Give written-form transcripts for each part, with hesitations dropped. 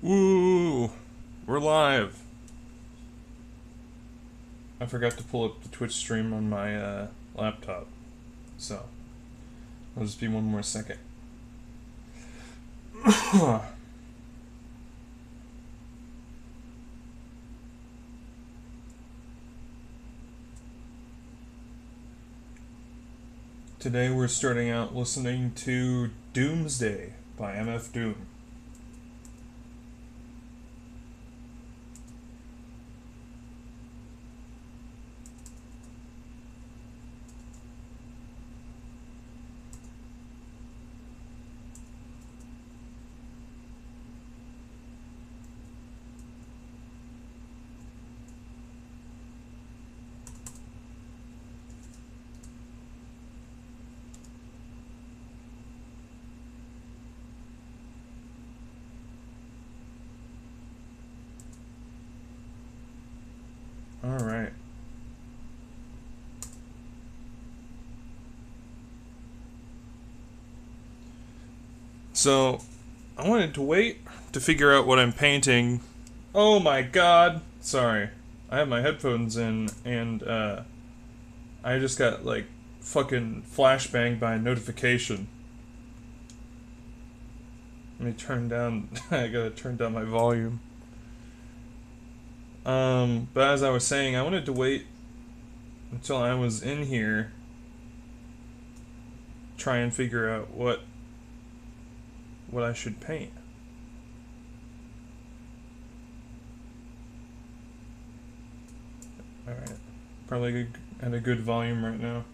Woo! We're live. I forgot to pull up the Twitch stream on my laptop, so I'll just be one more second. Today we're starting out listening to Doomsday by MF Doom. Alright. So, I wanted to wait to figure out what I'm painting. Oh my god! Sorry. I have my headphones in, and I just got, like, fucking flashbanged by a notification. Let me turn down. I gotta turn down my volume. But as I was saying, I wanted to wait until I was in here, try and figure out what I should paint. Alright. Probably at a good volume right now.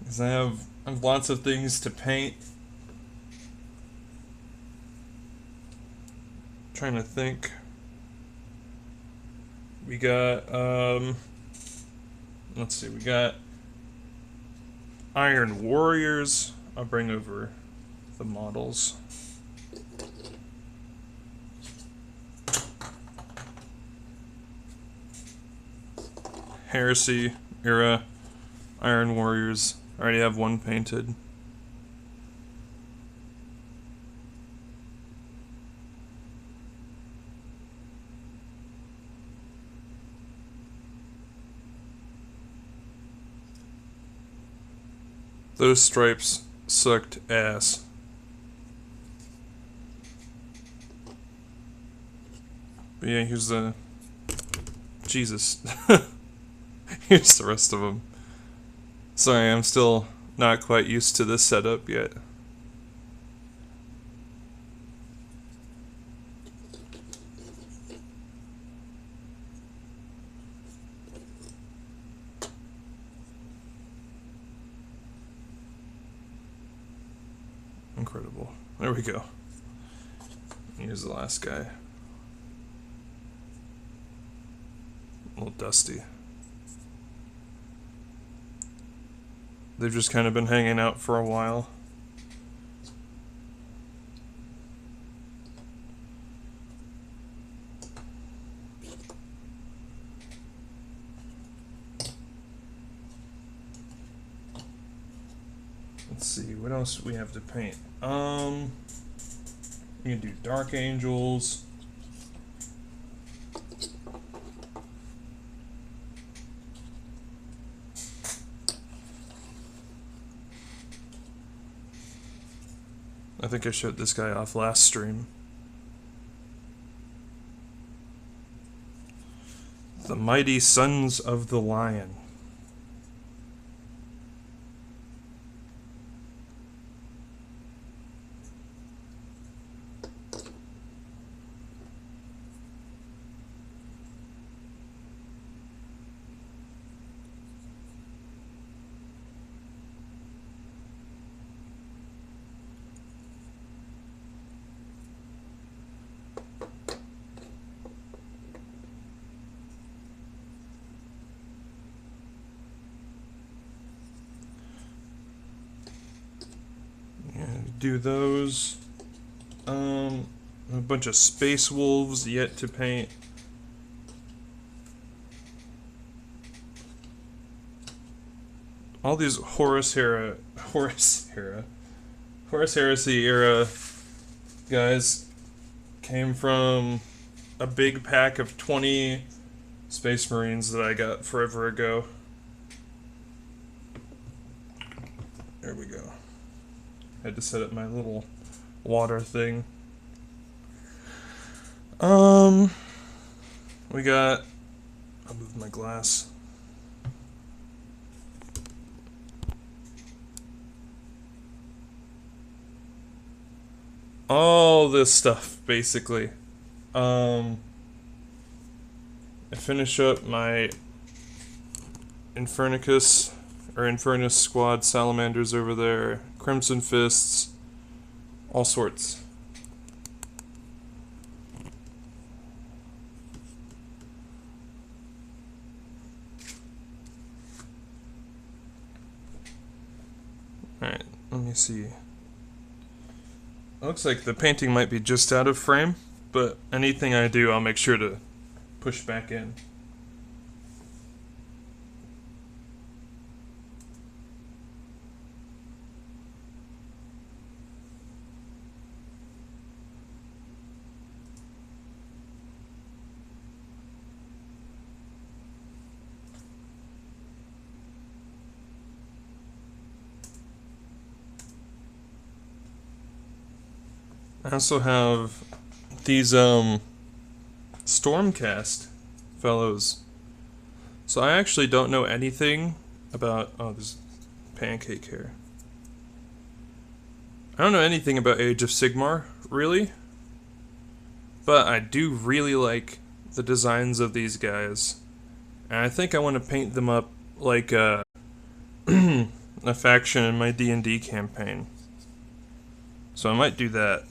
Because I have lots of things to paint. Trying to think. We got, let's see, we got Iron Warriors. I'll bring over the models. Heresy era Iron Warriors. I already have one painted. Those stripes sucked ass. But yeah, here's the... Jesus. Here's the rest of them. Sorry, I'm still not quite used to this setup yet. Incredible. There we go. Here's the last guy. A little dusty. They've just kind of been hanging out for a while. Let's see, what else do we have to paint? We can do Dark Angels. I think I showed this guy off last stream. The Mighty Sons of the Lion. Do those. A bunch of Space Wolves yet to paint. all these Horus Heresy era guys came from a big pack of 20 Space Marines that I got forever ago. There we go. Had to set up my little water thing. We got... I'll move my glass. All this stuff, basically. I finish up my Infernus squad salamanders over there, Crimson Fists, all sorts. Alright, let me see. It looks like the painting might be just out of frame, but anything I do, I'll make sure to push back in. I also have these Stormcast fellows. So I actually don't know anything about... Oh, there's pancake here. I don't know anything about Age of Sigmar, really. But I do really like the designs of these guys. And I think I want to paint them up like a, a faction in my D&D campaign. So I might do that.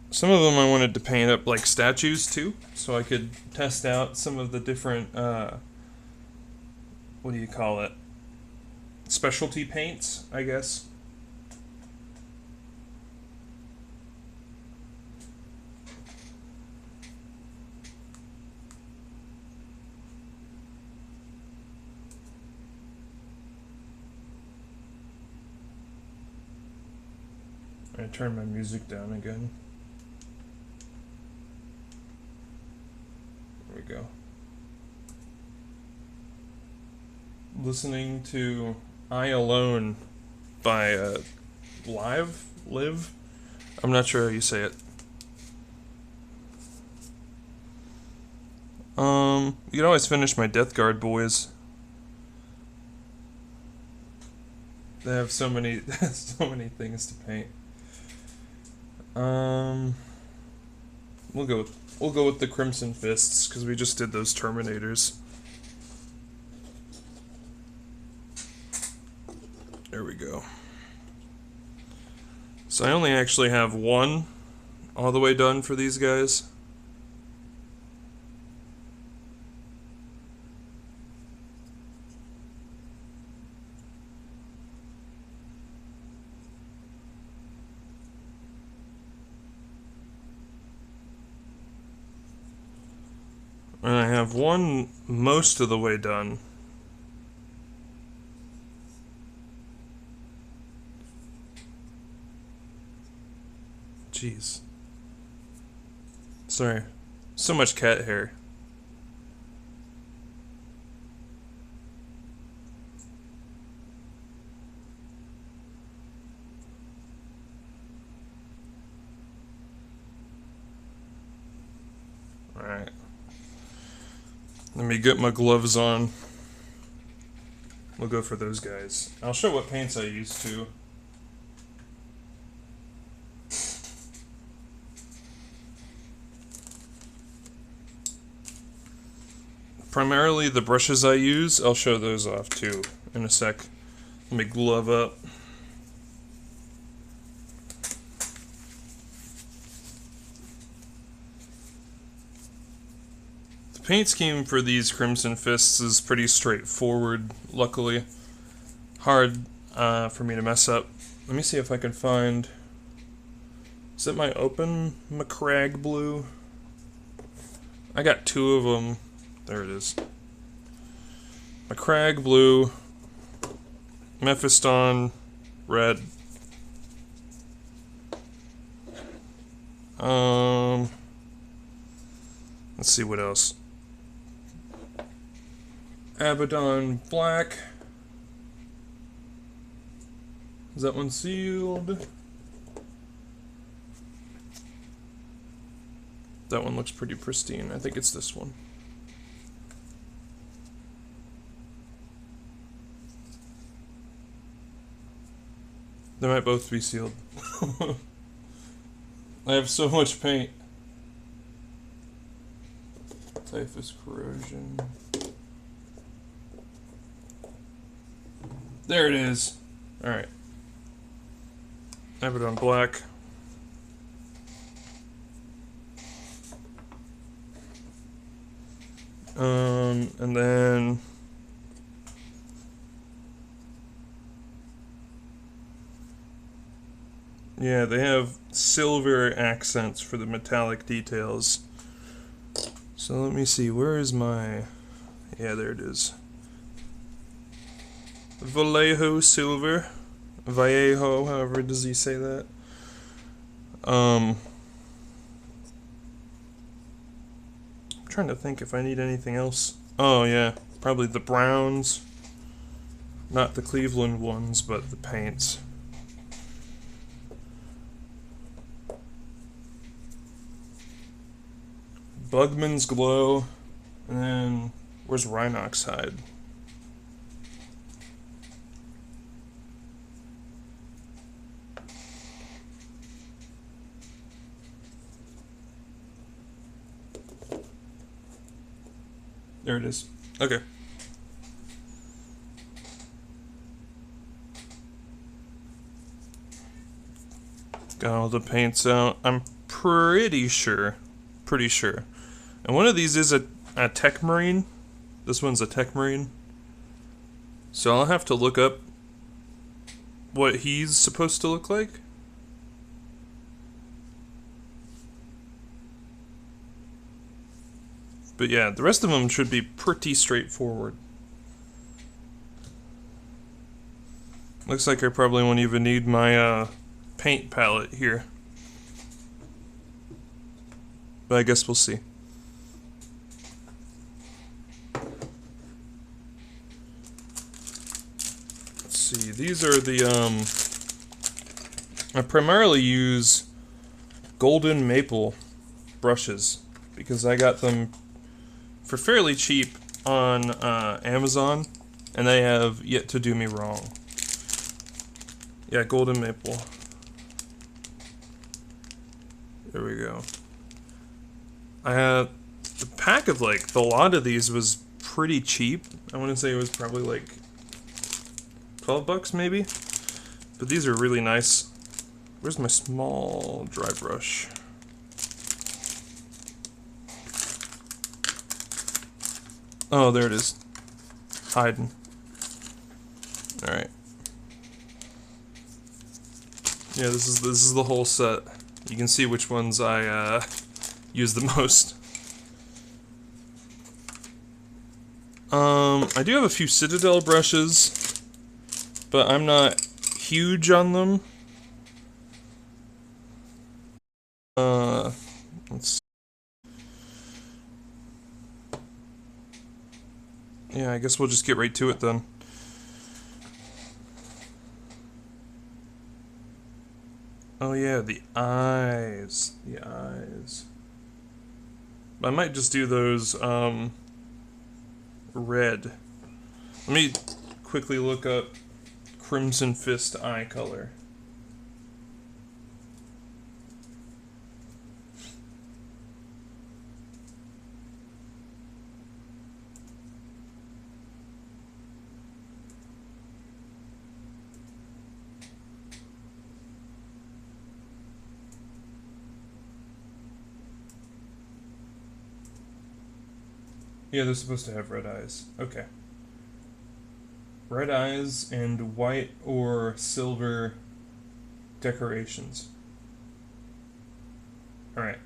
Some of them I wanted to paint up like statues too, so I could test out some of the different, what do you call it? Specialty paints, I guess. I turn my music down again. There we go. Listening to I Alone by Live? I'm not sure how you say it. You can always finish my Death Guard boys. They have so many so many things to paint. We'll go with the Crimson Fists because we just did those Terminators. There we go. So I only actually have one all the way done for these guys. And I have one most of the way done. Jeez. Sorry. So much cat hair. Alright. Let me get my gloves on. We'll go for those guys. I'll show what paints I use too. Primarily the brushes I use, I'll show those off too in a sec. Let me glove up. The paint scheme for these Crimson Fists is pretty straightforward, luckily. Hard for me to mess up. Let me see if I can find... Is it my open McCrag blue? I got two of them. There it is. McCrag blue. Mephiston, red. Let's see what else. Abaddon, black. Is that one sealed? That one looks pretty pristine. I think it's this one. They might both be sealed. I have so much paint. Typhus corrosion. There it is. Alright. Abaddon black. And then yeah, they have silver accents for the metallic details. So let me see, where is my... Yeah, there it is. Vallejo silver. Vallejo, however does he say that? I'm trying to think if I need anything else. Oh yeah, probably the browns. Not the Cleveland ones, but the paints. Bugman's Glow, and then where's Rhinox Hide? There it is. Okay. Got all the paints out. I'm pretty sure. And one of these is a Tech Marine. This one's a Tech Marine. So I'll have to look up what he's supposed to look like. But yeah, the rest of them should be pretty straightforward. Looks like I probably won't even need my paint palette here. But I guess we'll see. Let's see, these are the, I primarily use golden maple brushes because I got them for fairly cheap on Amazon, and they have yet to do me wrong. Yeah, golden maple. There we go. I had the pack of like the lot of these was pretty cheap. I want to say it was probably like 12 bucks maybe. But these are really nice. Where's my small dry brush? Oh, there it is. Hiding. Alright. Yeah, this is the whole set. You can see which ones I use the most. I do have a few Citadel brushes, but I'm not huge on them. Let's see. Yeah, I guess we'll just get right to it then. Oh yeah, the eyes. The eyes. I might just do those, red. Let me quickly look up Crimson Fist eye color. Yeah, they're supposed to have red eyes. Okay. Red eyes and white or silver decorations. Alright.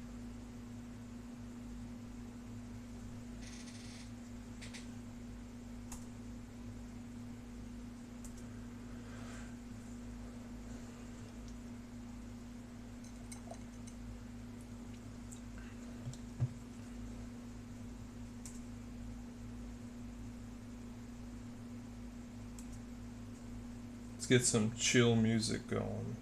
get some chill music going.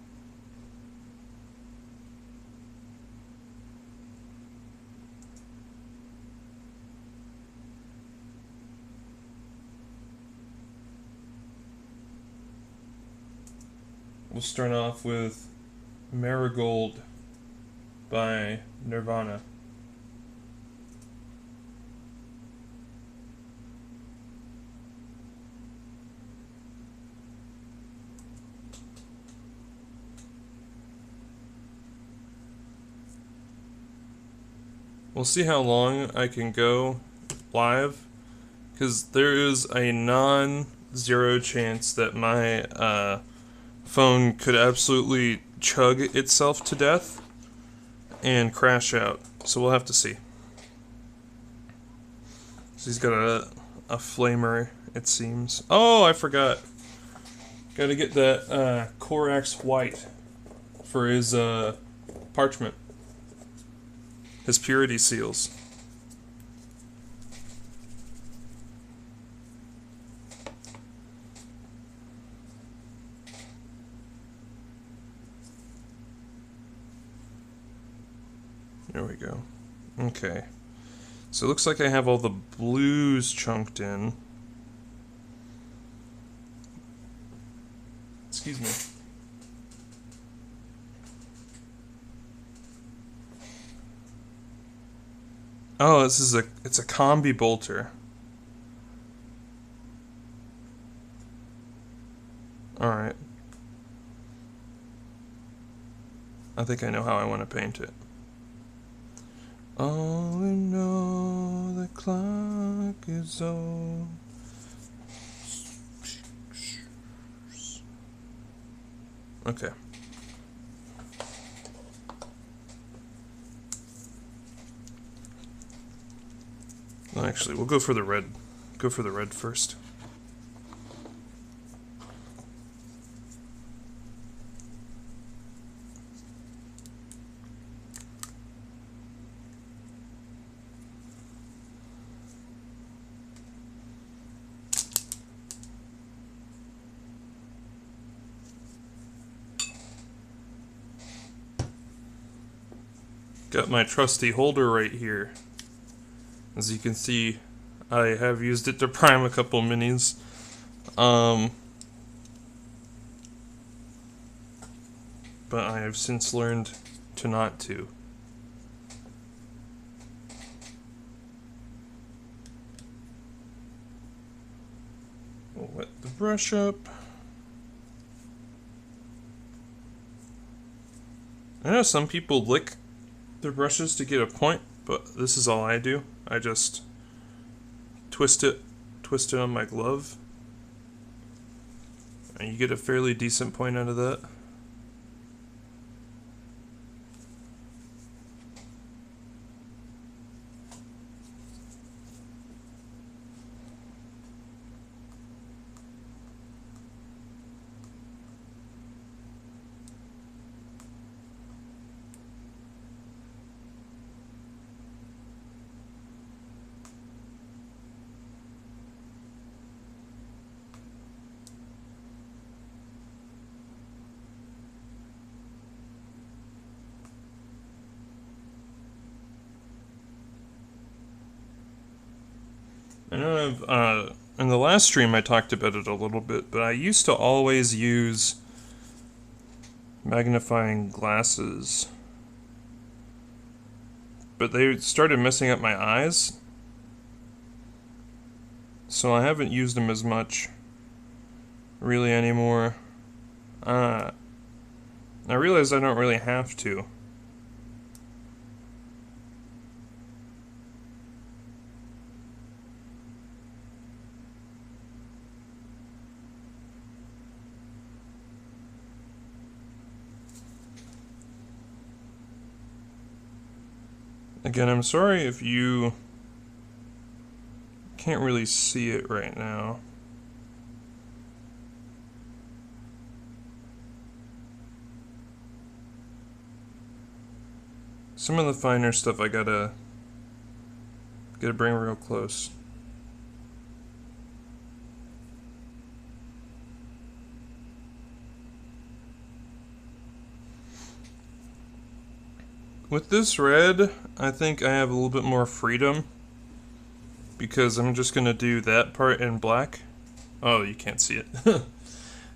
We'll start off with Marigold by Nirvana. We'll see how long I can go live, because there is a non-zero chance that my phone could absolutely chug itself to death and crash out. So we'll have to see. So he's got a flamer, it seems. Oh, I forgot. Gotta get that Corax White for his parchment. His purity seals. There we go. Okay. So it looks like I have all the blues chunked in. Excuse me. Oh, it's a combi bolter. Alright. I think I know how I want to paint it. Oh, we know the clock is on. Okay. Well, actually, we'll go for the red. Go for the red first. Got my trusty holder right here. As you can see, I have used it to prime a couple minis. But I have since learned to not to. We'll wet the brush up. I know some people lick their brushes to get a point, but this is all I do. I just twist it on my glove, and you get a fairly decent point out of that. I know in the last stream I talked about it a little bit, but I used to always use magnifying glasses. But they started messing up my eyes, so I haven't used them as much really anymore. I realize I don't really have to. Again, I'm sorry if you can't really see it right now. Some of the finer stuff I gotta bring real close. With this red, I think I have a little bit more freedom because I'm just gonna do that part in black. Oh, you can't see it.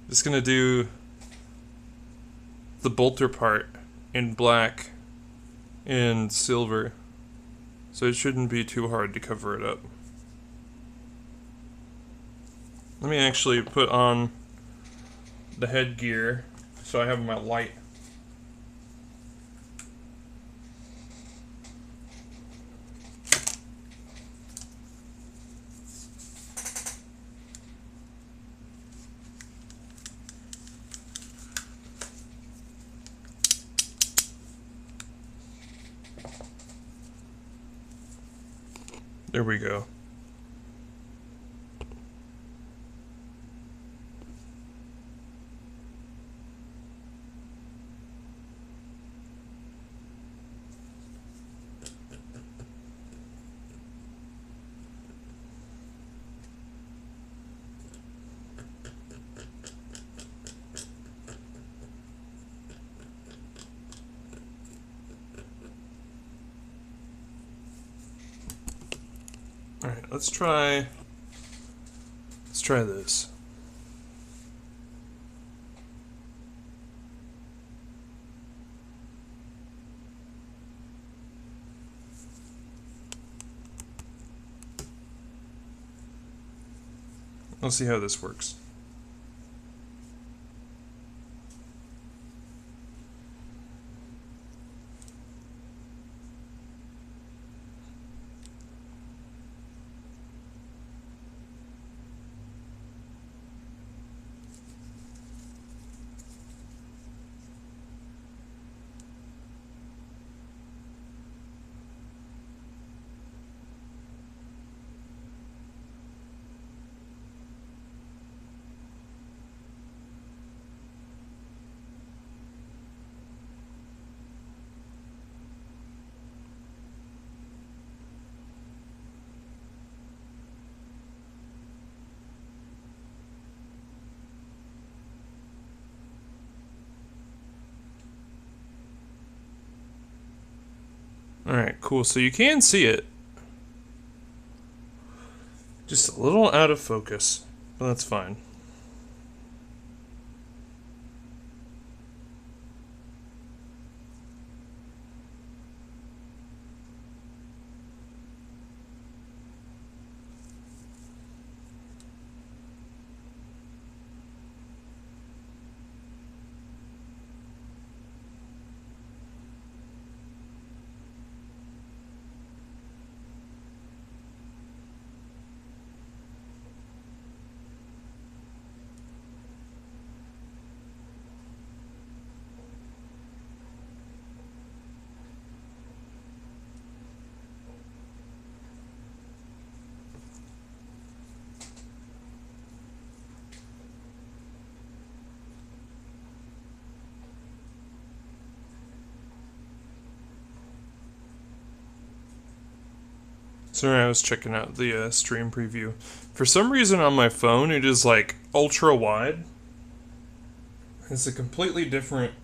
Just gonna do the bolter part in black and silver, so it shouldn't be too hard to cover it up. Let me actually put on the headgear so I have my light. There we go. Alright, let's try this. Let's see how this works. Alright, cool. So you can see it. Just a little out of focus, but that's fine. Sorry, I was checking out the stream preview. For some reason on my phone, it is like ultra wide. It's a completely different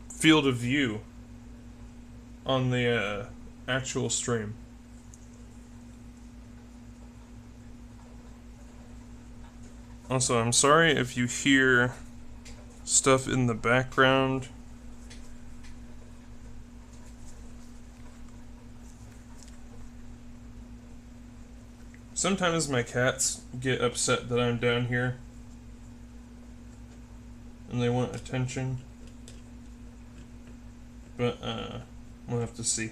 field of view on the actual stream. Also, I'm sorry if you hear stuff in the background. Sometimes my cats get upset that I'm down here and they want attention, but we'll have to see.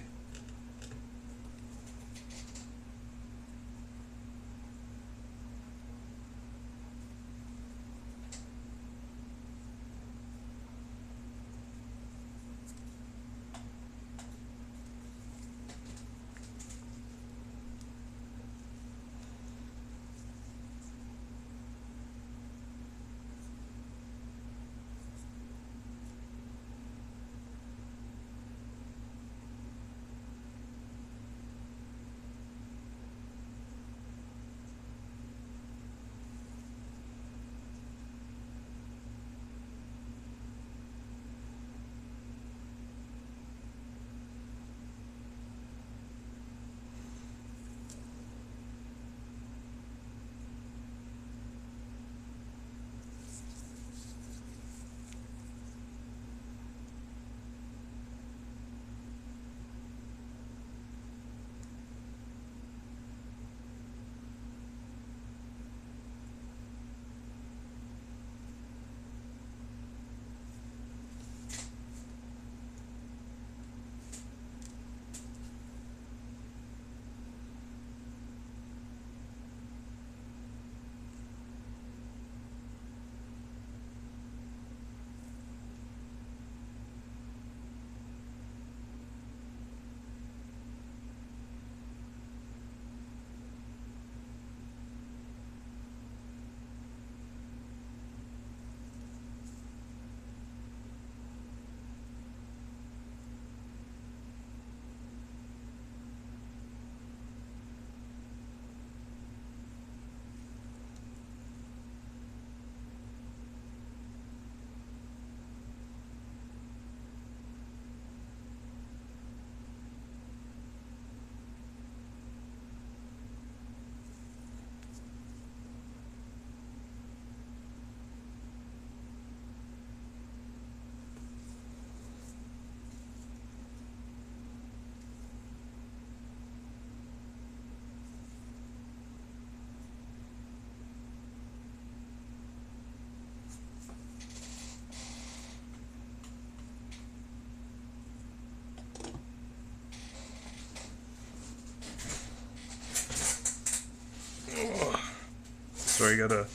so I gotta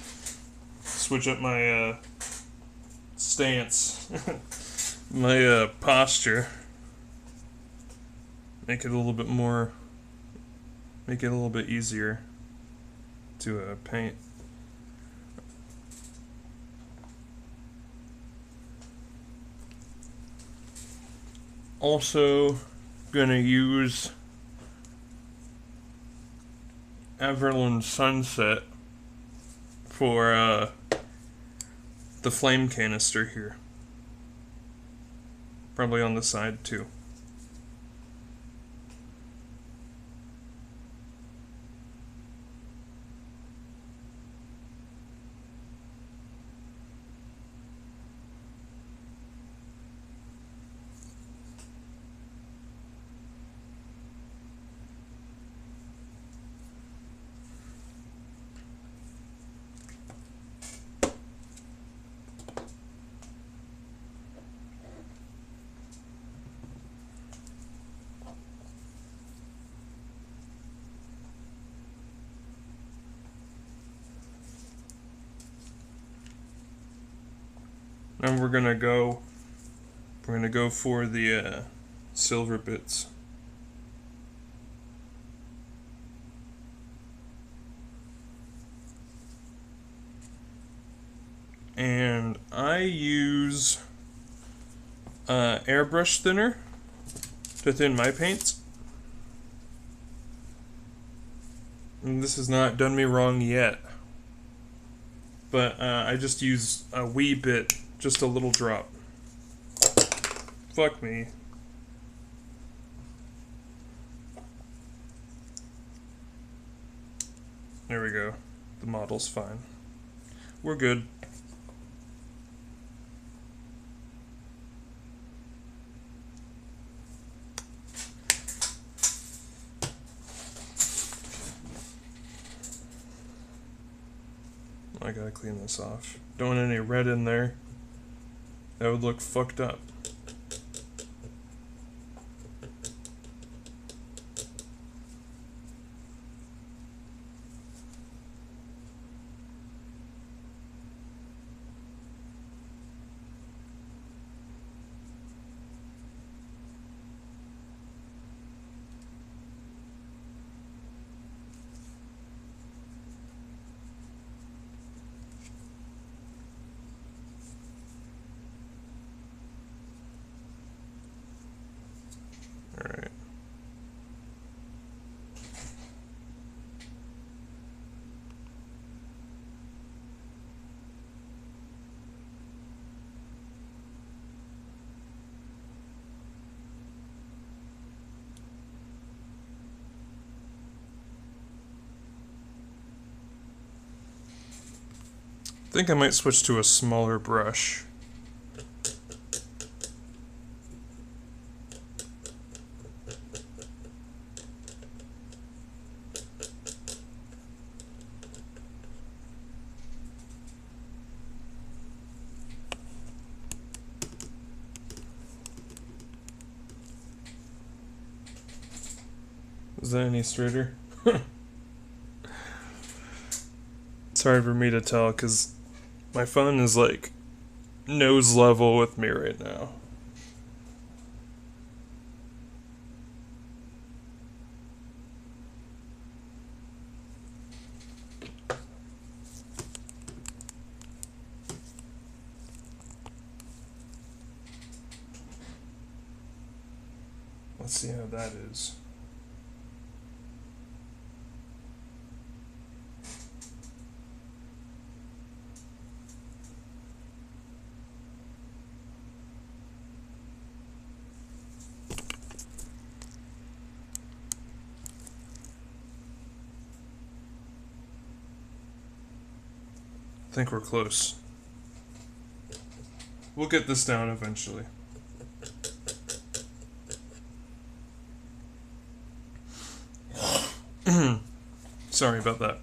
switch up my stance, my posture, make it a little bit more, make it a little bit easier to paint. Also gonna use Everland Sunset for the flame canister here. Probably on the side too. And we're gonna go for the silver bits. And I use airbrush thinner to thin my paints. And this has not done me wrong yet. But I just use a wee bit, just a little drop. Fuck me. There we go. The model's fine. We're good. I gotta clean this off. Don't want any red in there. That would look fucked up. Alright. I think I might switch to a smaller brush. Is that any straighter? It's hard for me to tell because my phone is like nose level with me right now. Let's see how that is. I think we're close. We'll get this down eventually. Sorry about that.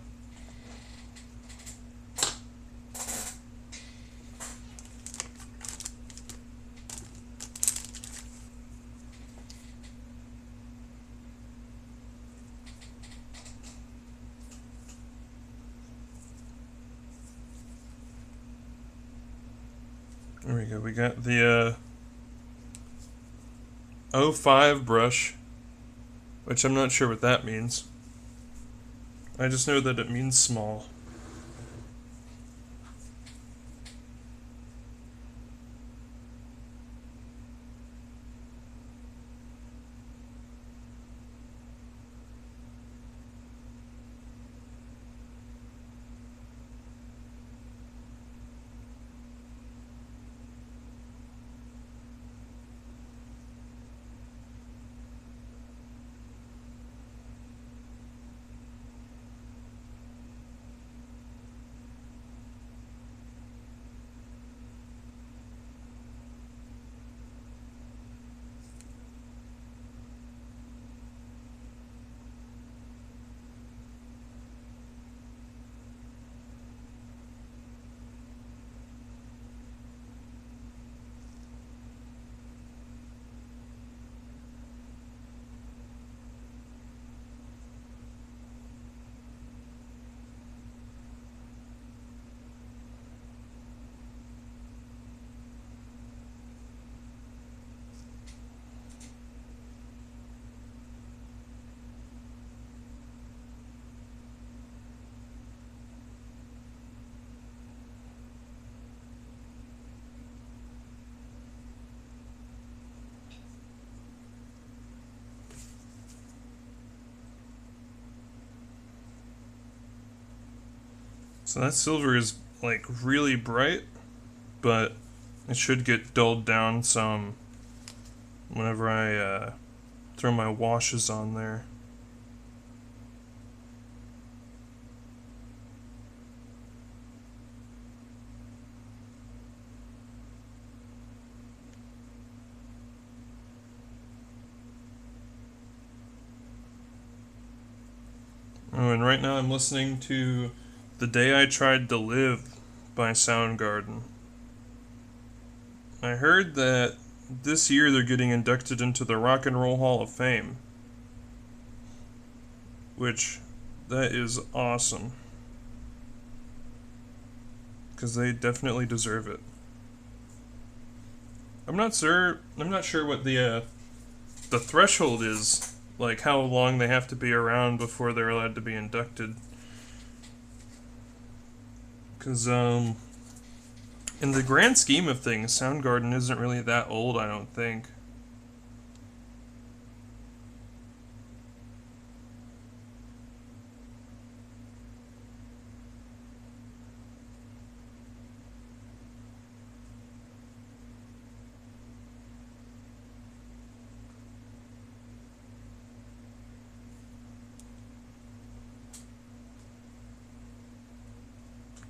There we go. We got the O5 brush, which I'm not sure what that means. I just know that it means small. So that silver is like really bright, but it should get dulled down some whenever I throw my washes on there. Oh, and right now I'm listening to The Day I Tried to Live by Soundgarden. I heard that this year they're getting inducted into the Rock and Roll Hall of Fame, which that is awesome, because they definitely deserve it. I'm not sure what the threshold is, like how long they have to be around before they're allowed to be inducted. Because in the grand scheme of things, Soundgarden isn't really that old, I don't think.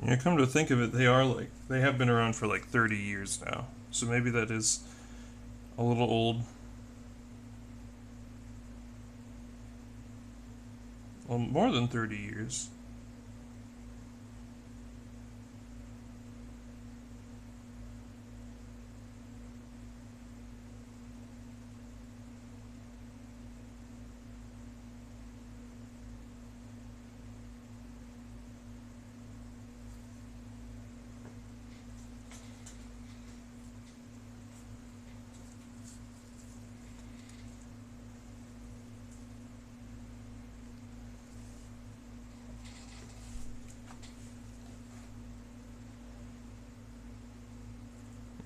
Yeah, come to think of it, they have been around for like 30 years now. So maybe that is a little old. Well, more than 30 years.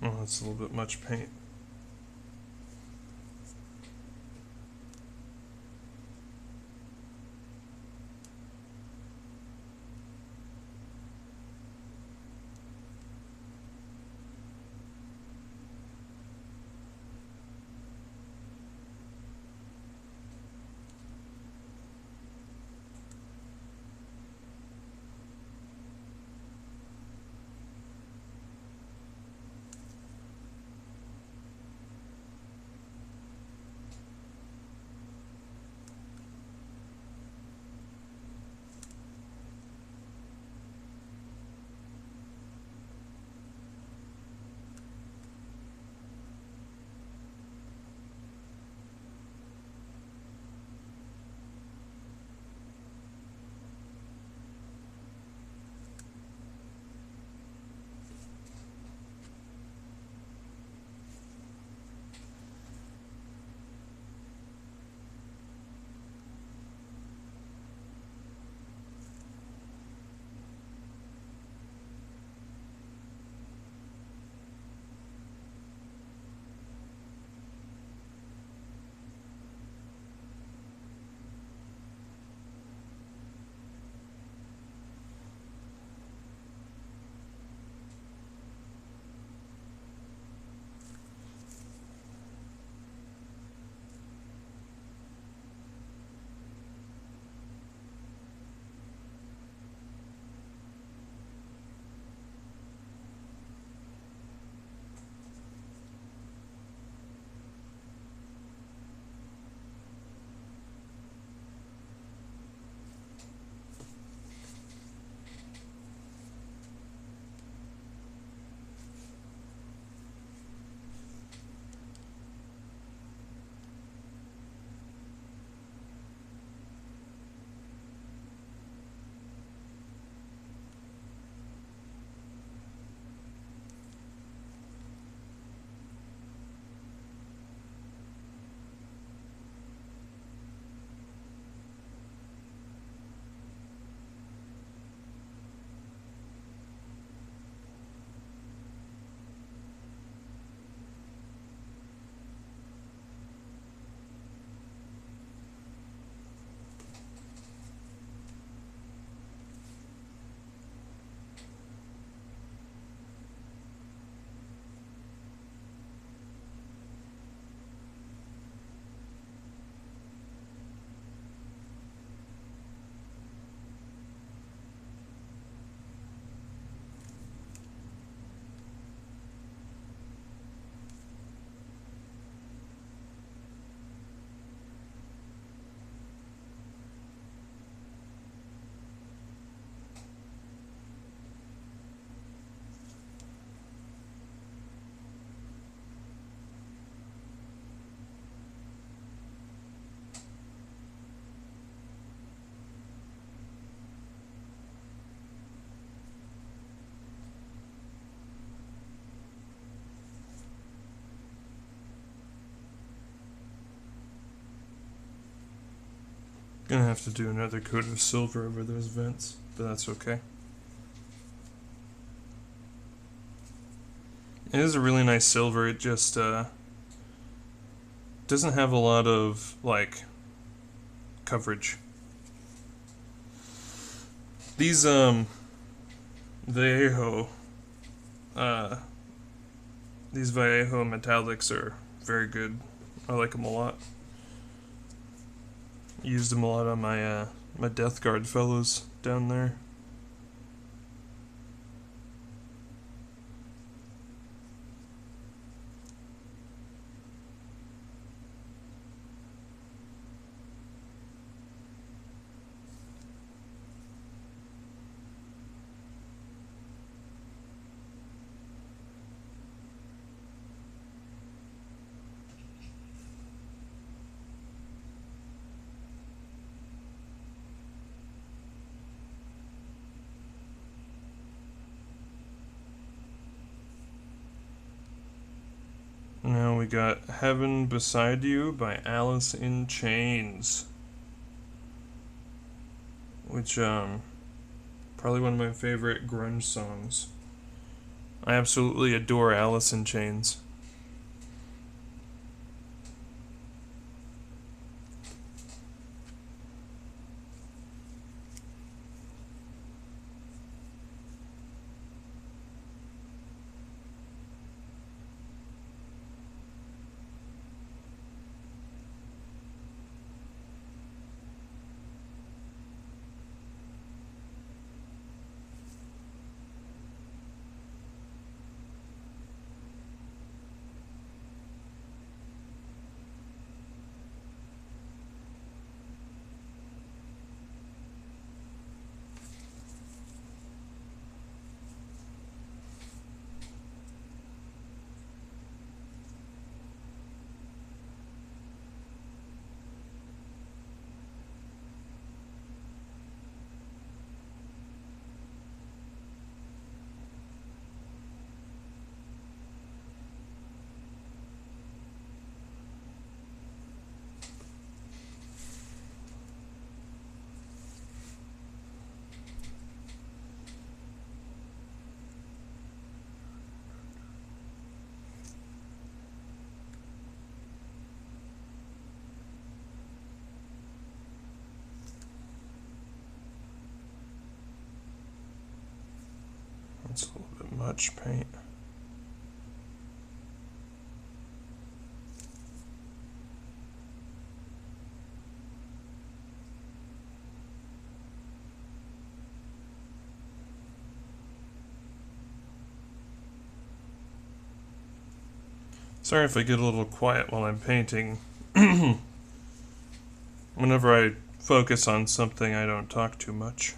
Oh, that's a little bit much paint. Gonna have to do another coat of silver over those vents, but that's okay. It is a really nice silver. It just doesn't have a lot of like coverage. These Vallejo these Vallejo metallics are very good. I like them a lot. Used them a lot on my my Death Guard fellows down there. Now we got Heaven Beside You by Alice in Chains. Which, probably one of my favorite grunge songs. I absolutely adore Alice in Chains. That's a little bit much paint. Sorry if I get a little quiet while I'm painting. Whenever I focus on something, I don't talk too much.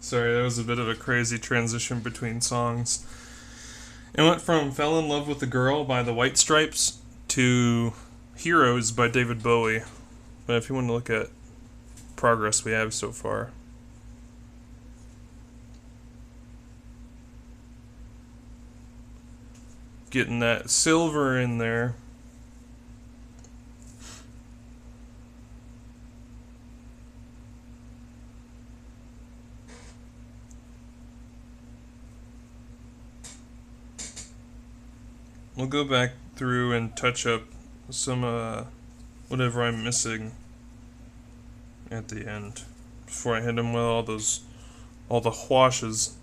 Sorry, that was a bit of a crazy transition between songs. It went from Fell in Love with the Girl by the White Stripes to Heroes by David Bowie. But if you want to look at progress we have so far. Getting that silver in there. We'll go back through and touch up some whatever I'm missing at the end before I hit him with all the washes.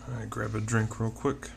Alright, grab a drink real quick.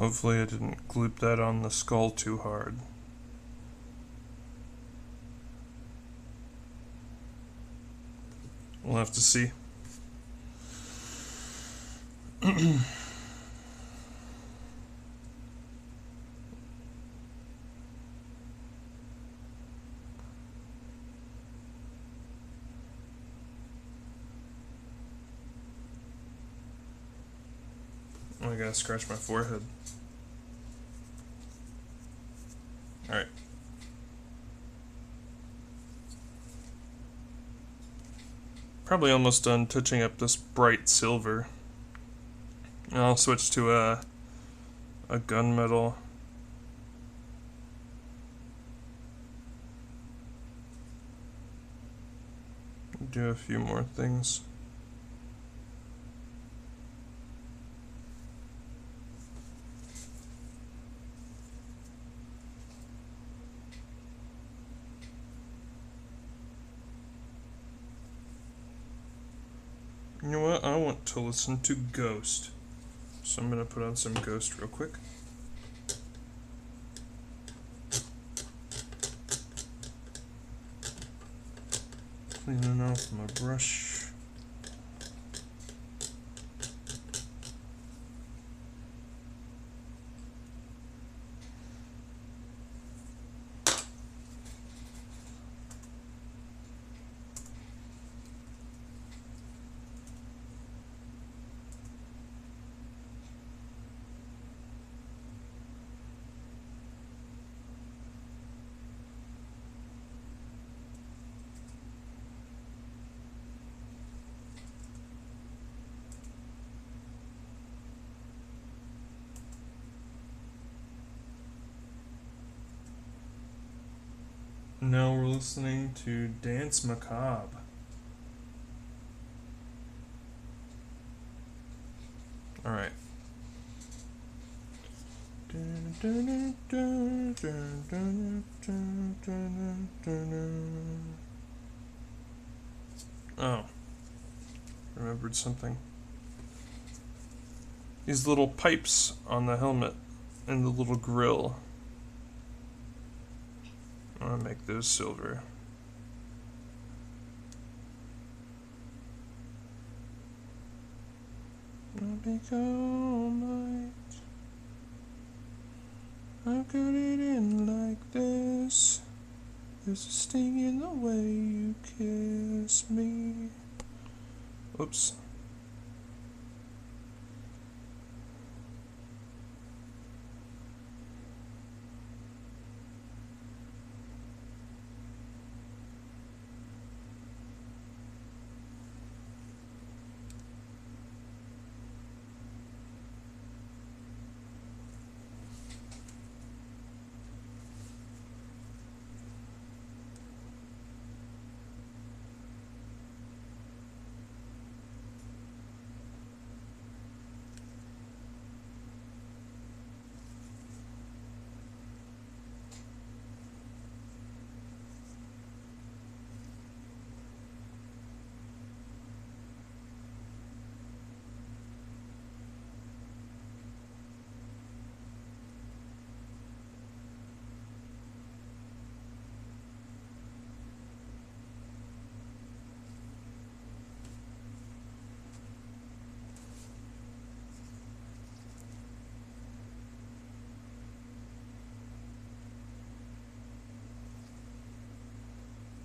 Hopefully I didn't gloop that on the skull too hard. We'll have to see. I gotta scratch my forehead. Alright. Probably almost done touching up this bright silver. And I'll switch to a gunmetal. Do a few more things. You know what? I want to listen to Ghost. So I'm gonna put on some Ghost real quick. Cleaning off my brush. Now we're listening to Dance Macabre. Alright. Oh. Remembered something. These little pipes on the helmet and the little grill. I want to make those silver. I'll be gone night. How could it end like this? There's a sting in the way you kiss me. Oops.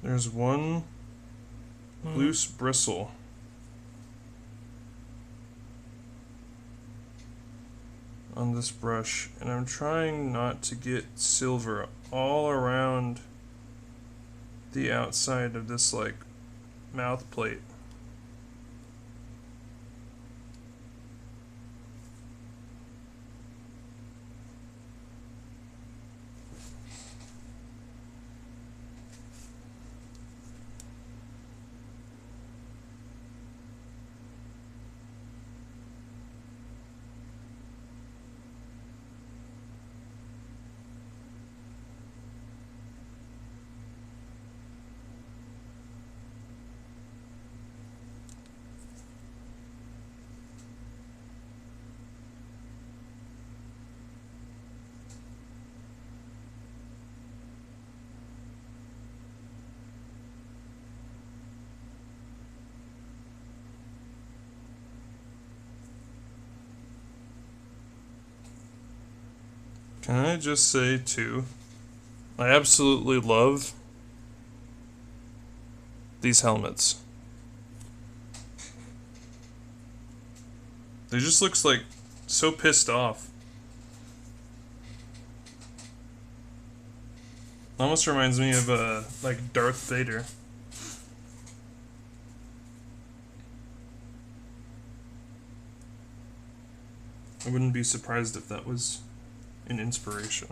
There's one loose bristle. On this brush, and I'm trying not to get silver all around the outside of this like mouth plate. Can I just say, too, I absolutely love these helmets. They just looks like so pissed off. Almost reminds me of like Darth Vader. I wouldn't be surprised if that was an inspiration.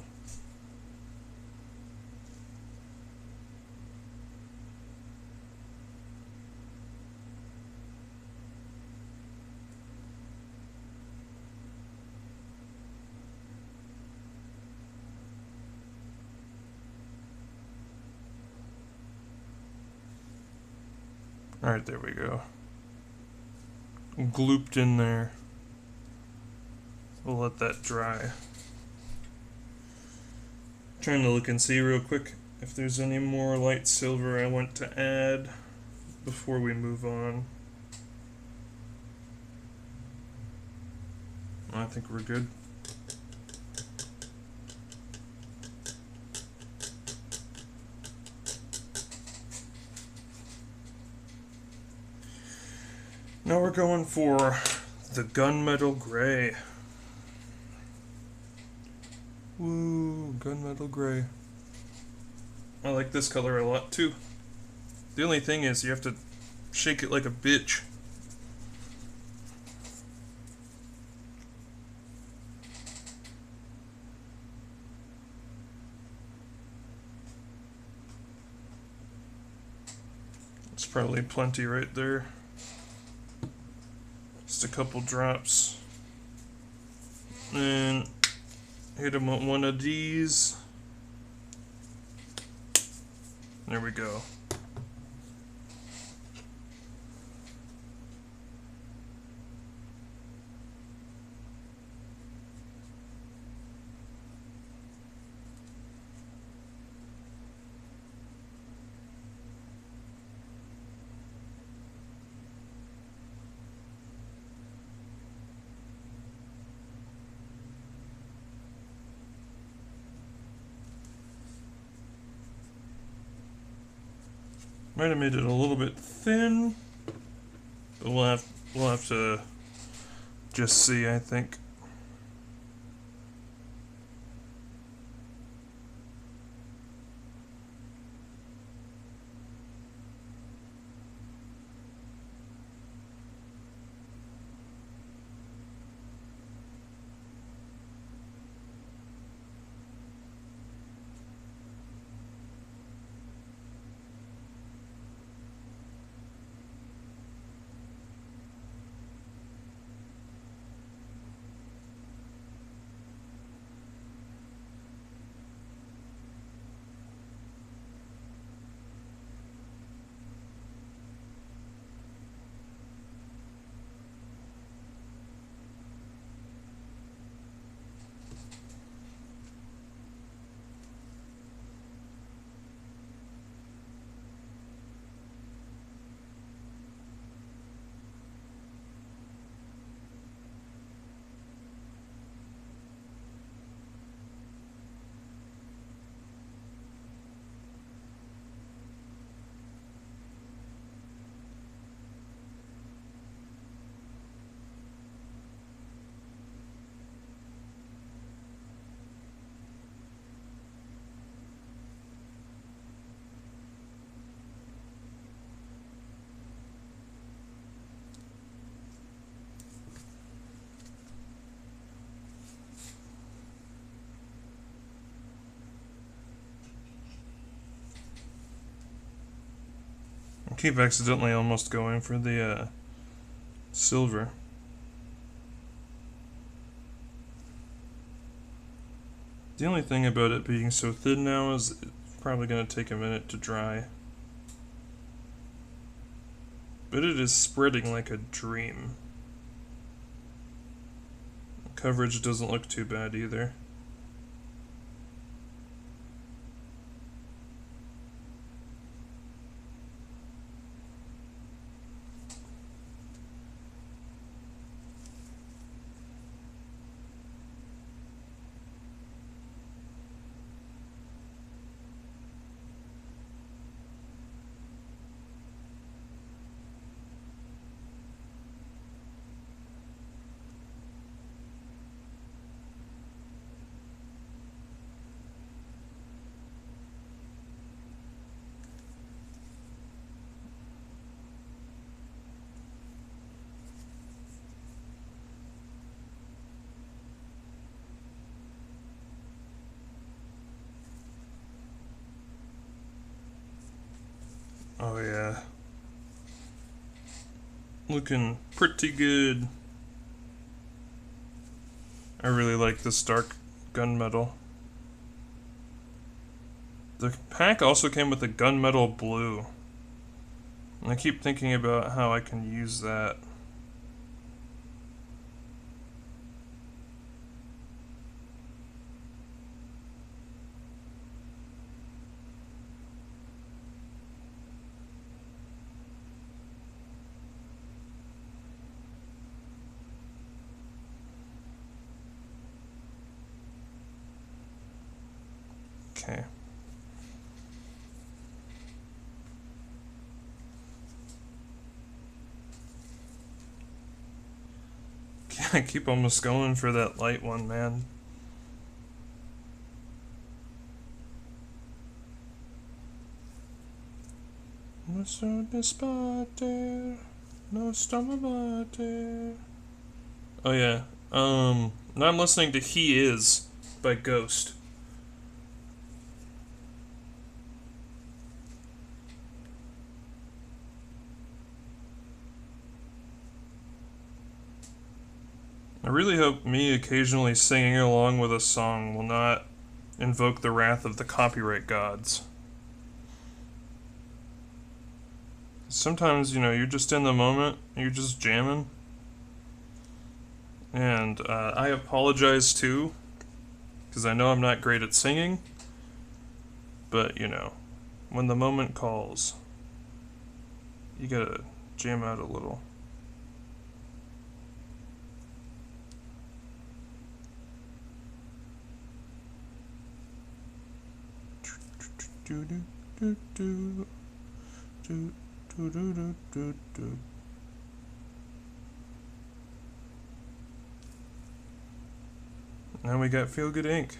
Alright, there we go. Glooped in there. We'll let that dry. Trying to look and see real quick if there's any more light silver I want to add before we move on. I think we're good. Now we're going for the gunmetal gray. Woo, gunmetal gray. I like this color a lot too. The only thing is you have to shake it like a bitch. It's probably plenty right there. Just a couple drops. And hit him with one of these. There we go. Might have made it a little bit thin, but we'll have to just see, I think. I keep accidentally almost going for the silver. The only thing about it being so thin now is it's probably going to take a minute to dry. But it is spreading like a dream. Coverage doesn't look too bad either. Oh yeah. Looking pretty good. I really like this dark gunmetal. The pack also came with a gunmetal blue. And I keep thinking about how I can use that. Okay. I keep almost going for that light one, man. No sono spate, no stomach. Oh yeah. Now I'm listening to He Is by Ghost. I really hope me occasionally singing along with a song will not invoke the wrath of the copyright gods. Sometimes, you're just in the moment, you're just jamming. And I apologize too, because I know I'm not great at singing. But, when the moment calls, you gotta jam out a little. Do do do do do do do do do. Now we got Feel Good Inc.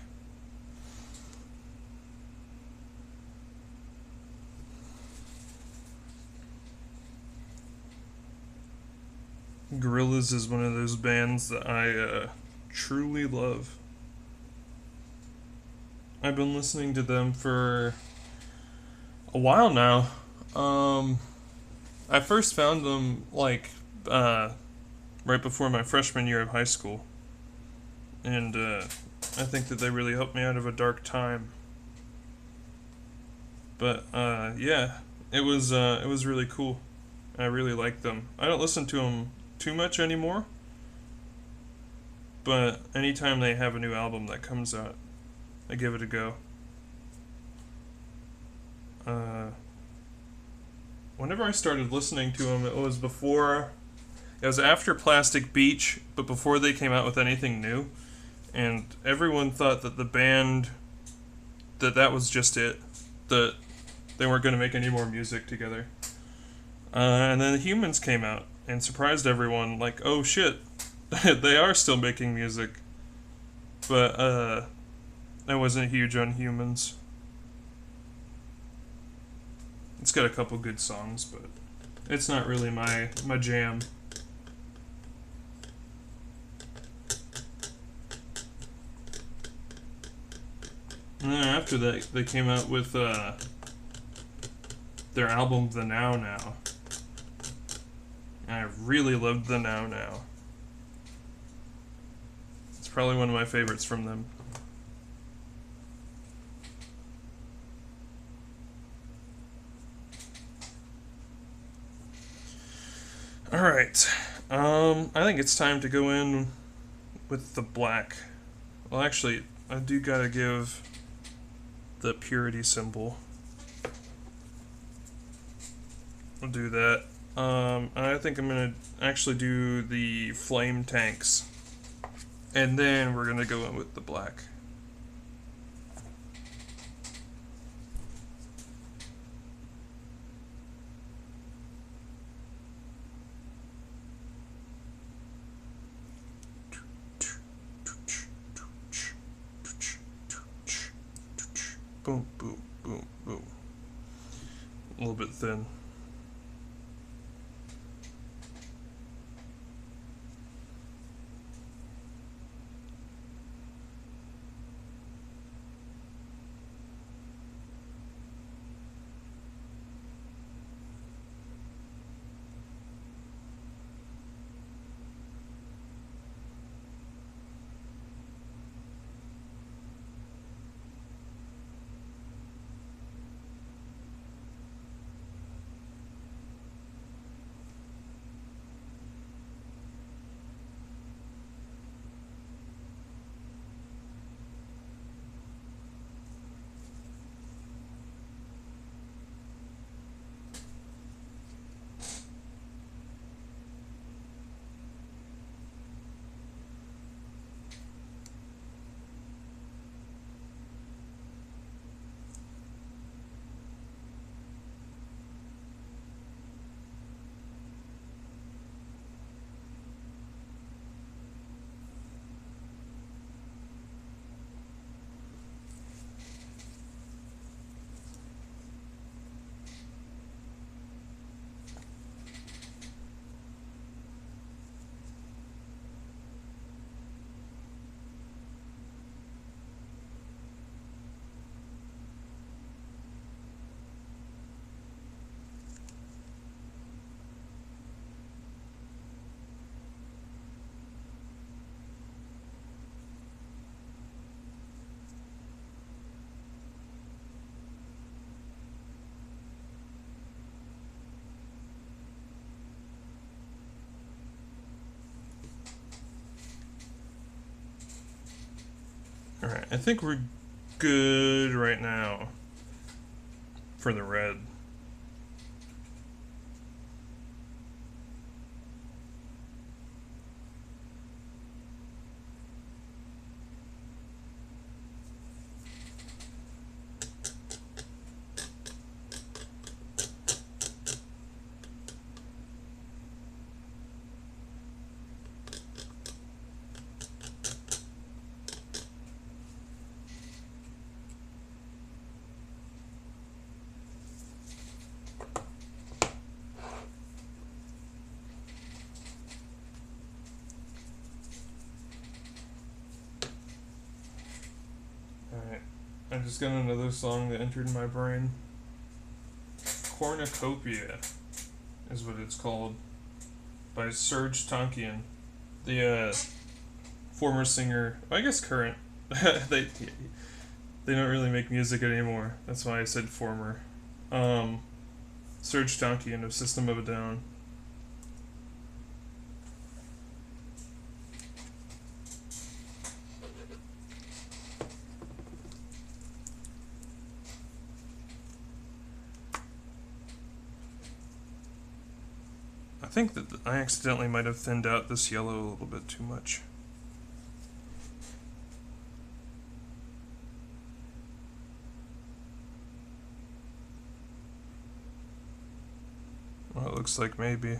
Gorillaz is one of those bands that I truly love. I've been listening to them for a while now. I first found them right before my freshman year of high school, and I think that they really helped me out of a dark time. But yeah, it was really cool. I really liked them. I don't listen to them too much anymore, but anytime they have a new album that comes out, I give it a go. Whenever I started listening to them, it was after Plastic Beach, but before they came out with anything new, and everyone thought that the band, that was just it, that they weren't going to make any more music together. And then the Humans came out and surprised everyone, like, oh shit, they are still making music. But I wasn't huge on Humans. It's got a couple good songs, but it's not really my jam. And then after that, they came out with their album The Now Now. And I really loved The Now Now. It's probably one of my favorites from them. Alright. I think it's time to go in with the black. Well, actually, I do gotta give the purity symbol. I'll do that. I think I'm gonna actually do the flame tanks. And then we're gonna go in with the black. Boom, boom, boom, boom. A little bit thin. Alright, I think we're good right now for the red. Alright, I just got another song that entered my brain. Cornucopia is what it's called, by Serge Tankian, the former singer, I guess current. they don't really make music anymore. That's why I said former. Serge Tankian of System of a Down. I think that I accidentally might have thinned out this yellow a little bit too much. Well, it looks like maybe.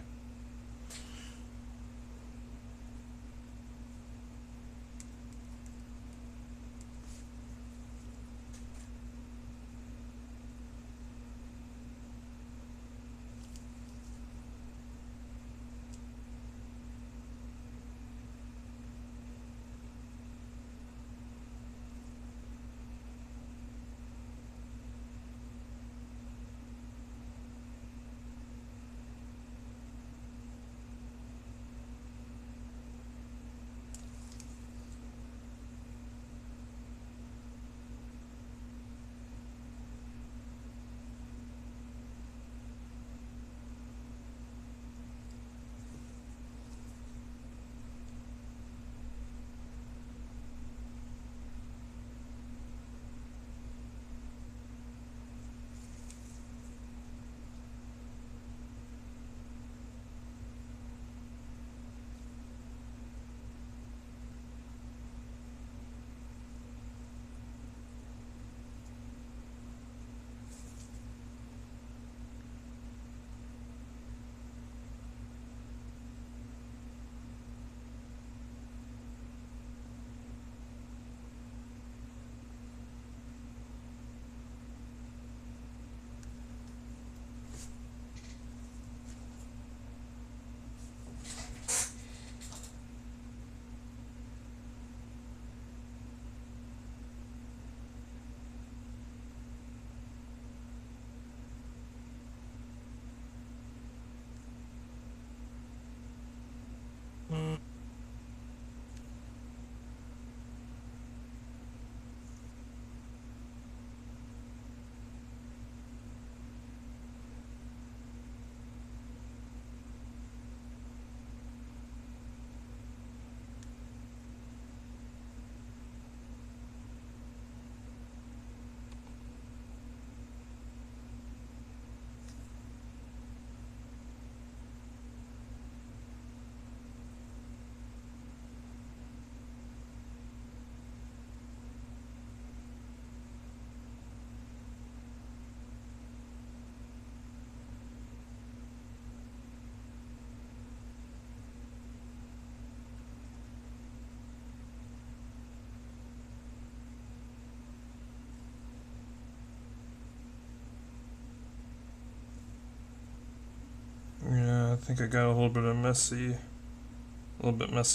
Yeah, I think I got a little bit messy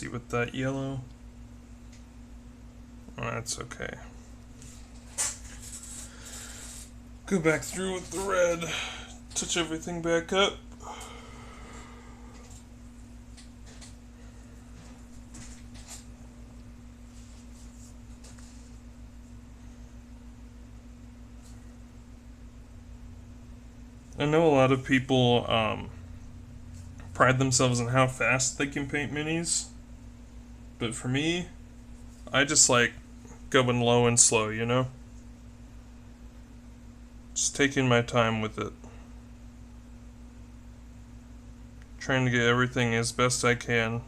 with that yellow. That's okay. Go back through with the red, touch everything back up. I know a lot of people pride themselves on how fast they can paint minis, but for me, I just like going low and slow, you know? Just taking my time with it. Trying to get everything as best I can.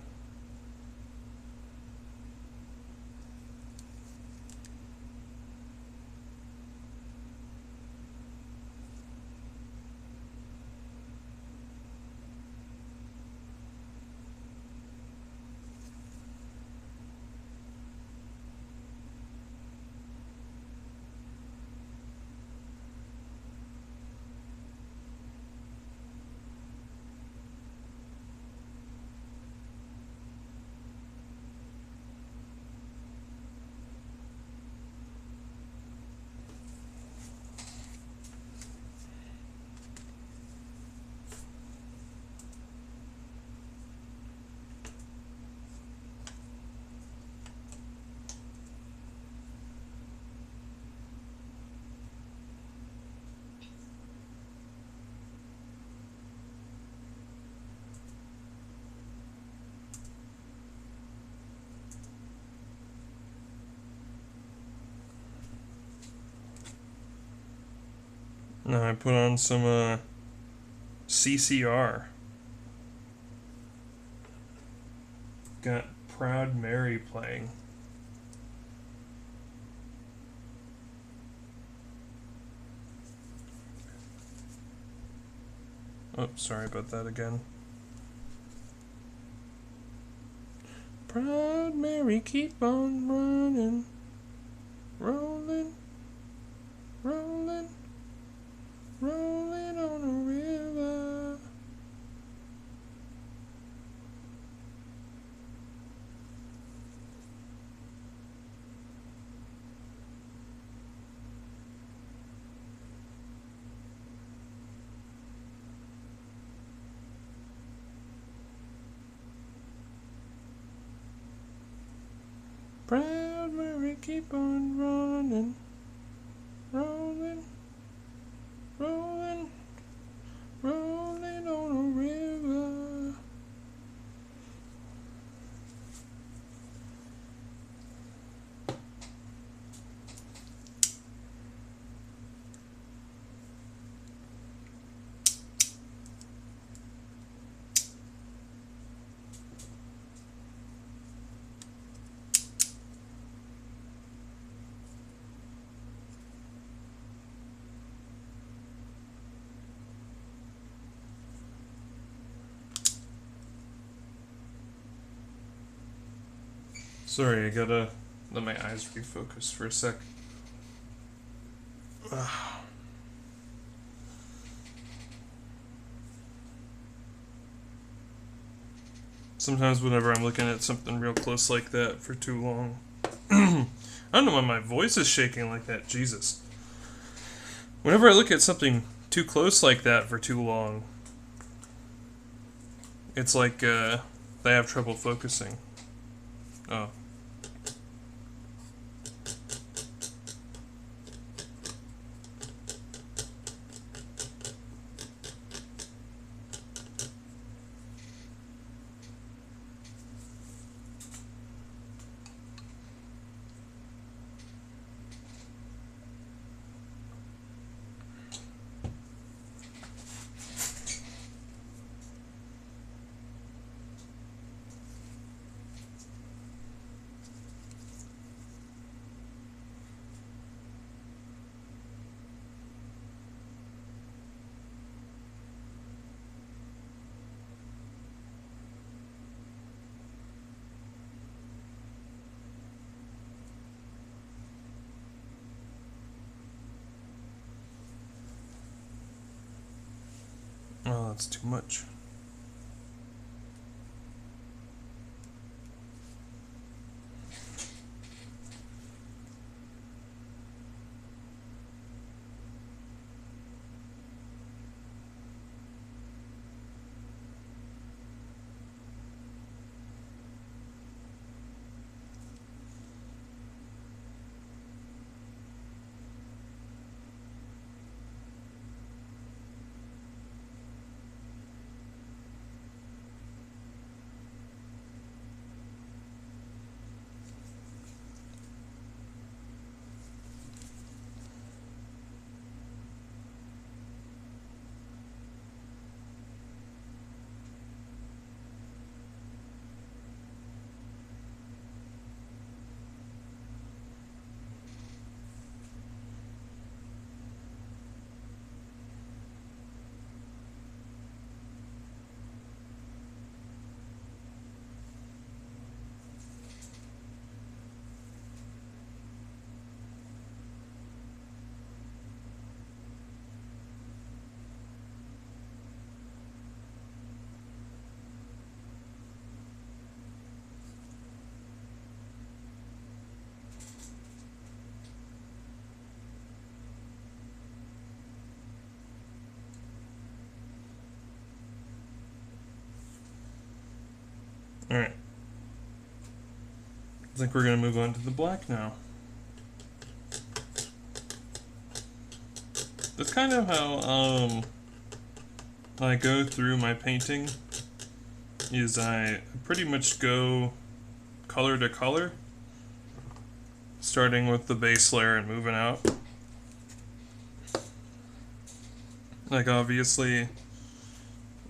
Now I put on some CCR. Got Proud Mary playing. Oh, sorry about that again. Proud Mary, keep on running, rolling, rolling, rolling on a river. Proud Mary, keep on running, rolling, rolling, rolling on a river. Sorry, I gotta let my eyes refocus for a sec. Sometimes whenever I'm looking at something real close like that for too long, I don't know why my voice is shaking like that, Jesus. Whenever I look at something too close like that for too long, it's like they have trouble focusing. Oh. Oh, that's too much. Alright. I think we're going to move on to the black now. That's kind of how I go through my painting, is I pretty much go color to color, starting with the base layer and moving out. Like obviously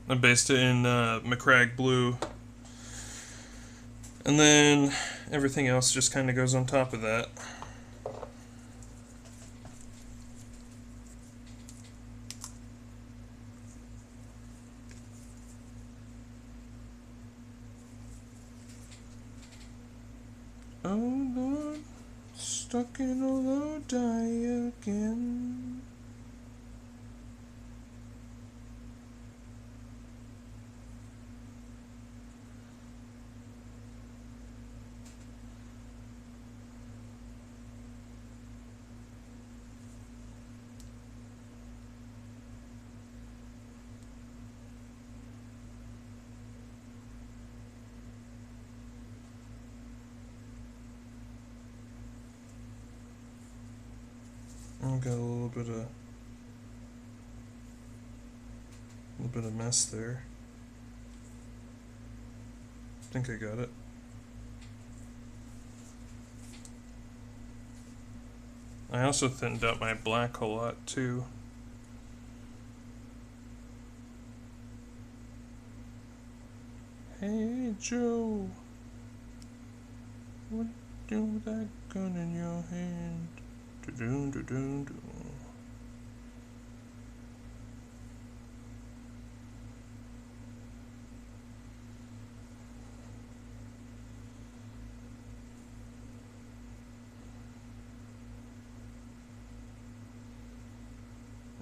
I based it in McCrag blue, and then everything else just kind of goes on top of that. Oh Lord, stuck in a low die again. I got a little bit of mess there. I think I got it. I also thinned out my black a lot too. Hey Joe, what do with that gun in your hand? Do-do-do-do-do.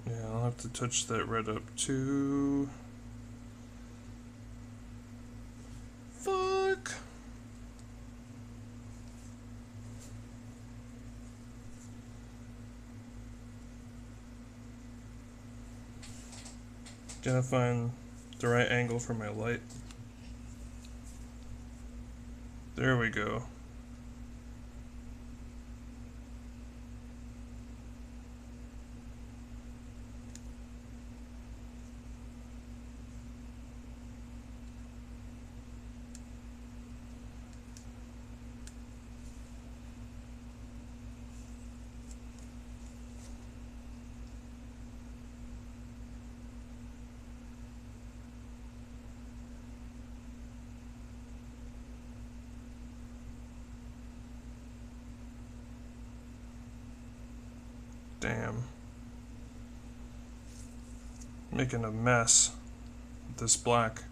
Yeah, I'll have to touch that red up too. Fuck. Gotta find the right angle for my light. There we go. Damn. Making a mess with this black.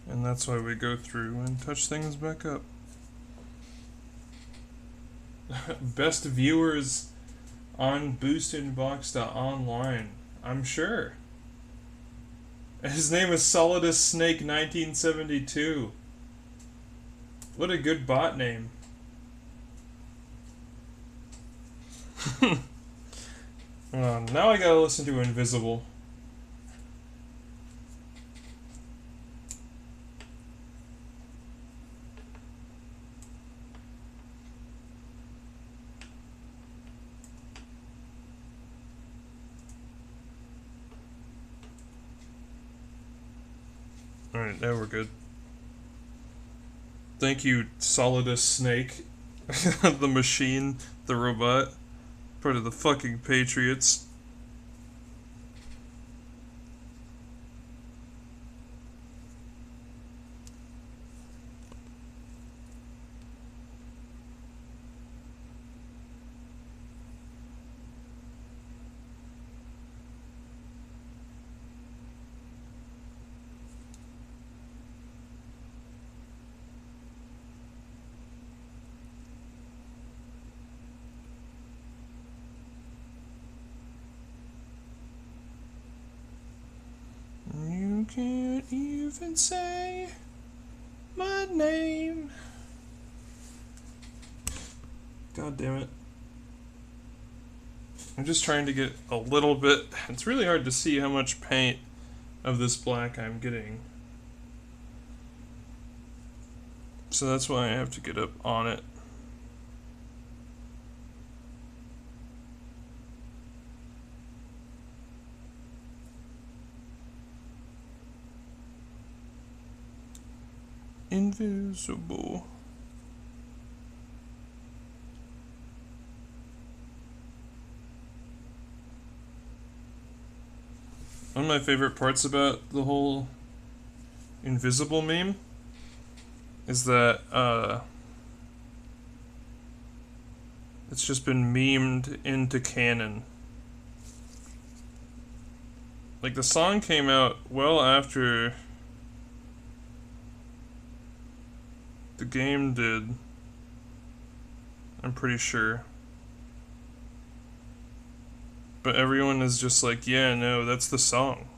And that's why we go through and touch things back up. Best viewers on boostinbox.online, I'm sure. His name is Solidus Snake 1972. What a good bot name. Now I gotta listen to Invisible. Alright, now we're good. Thank you, Solidus Snake. The machine, the robot. Part of the fucking Patriots. can't even say my name. God damn it. I'm just trying to get a little bit. It's really hard to see how much paint of this black I'm getting. So that's why I have to get up on it. Invisible. One of my favorite parts about the whole invisible meme is that it's just been memed into canon. Like, the song came out well after the game did, I'm pretty sure. But everyone is just like, yeah, no, that's the song.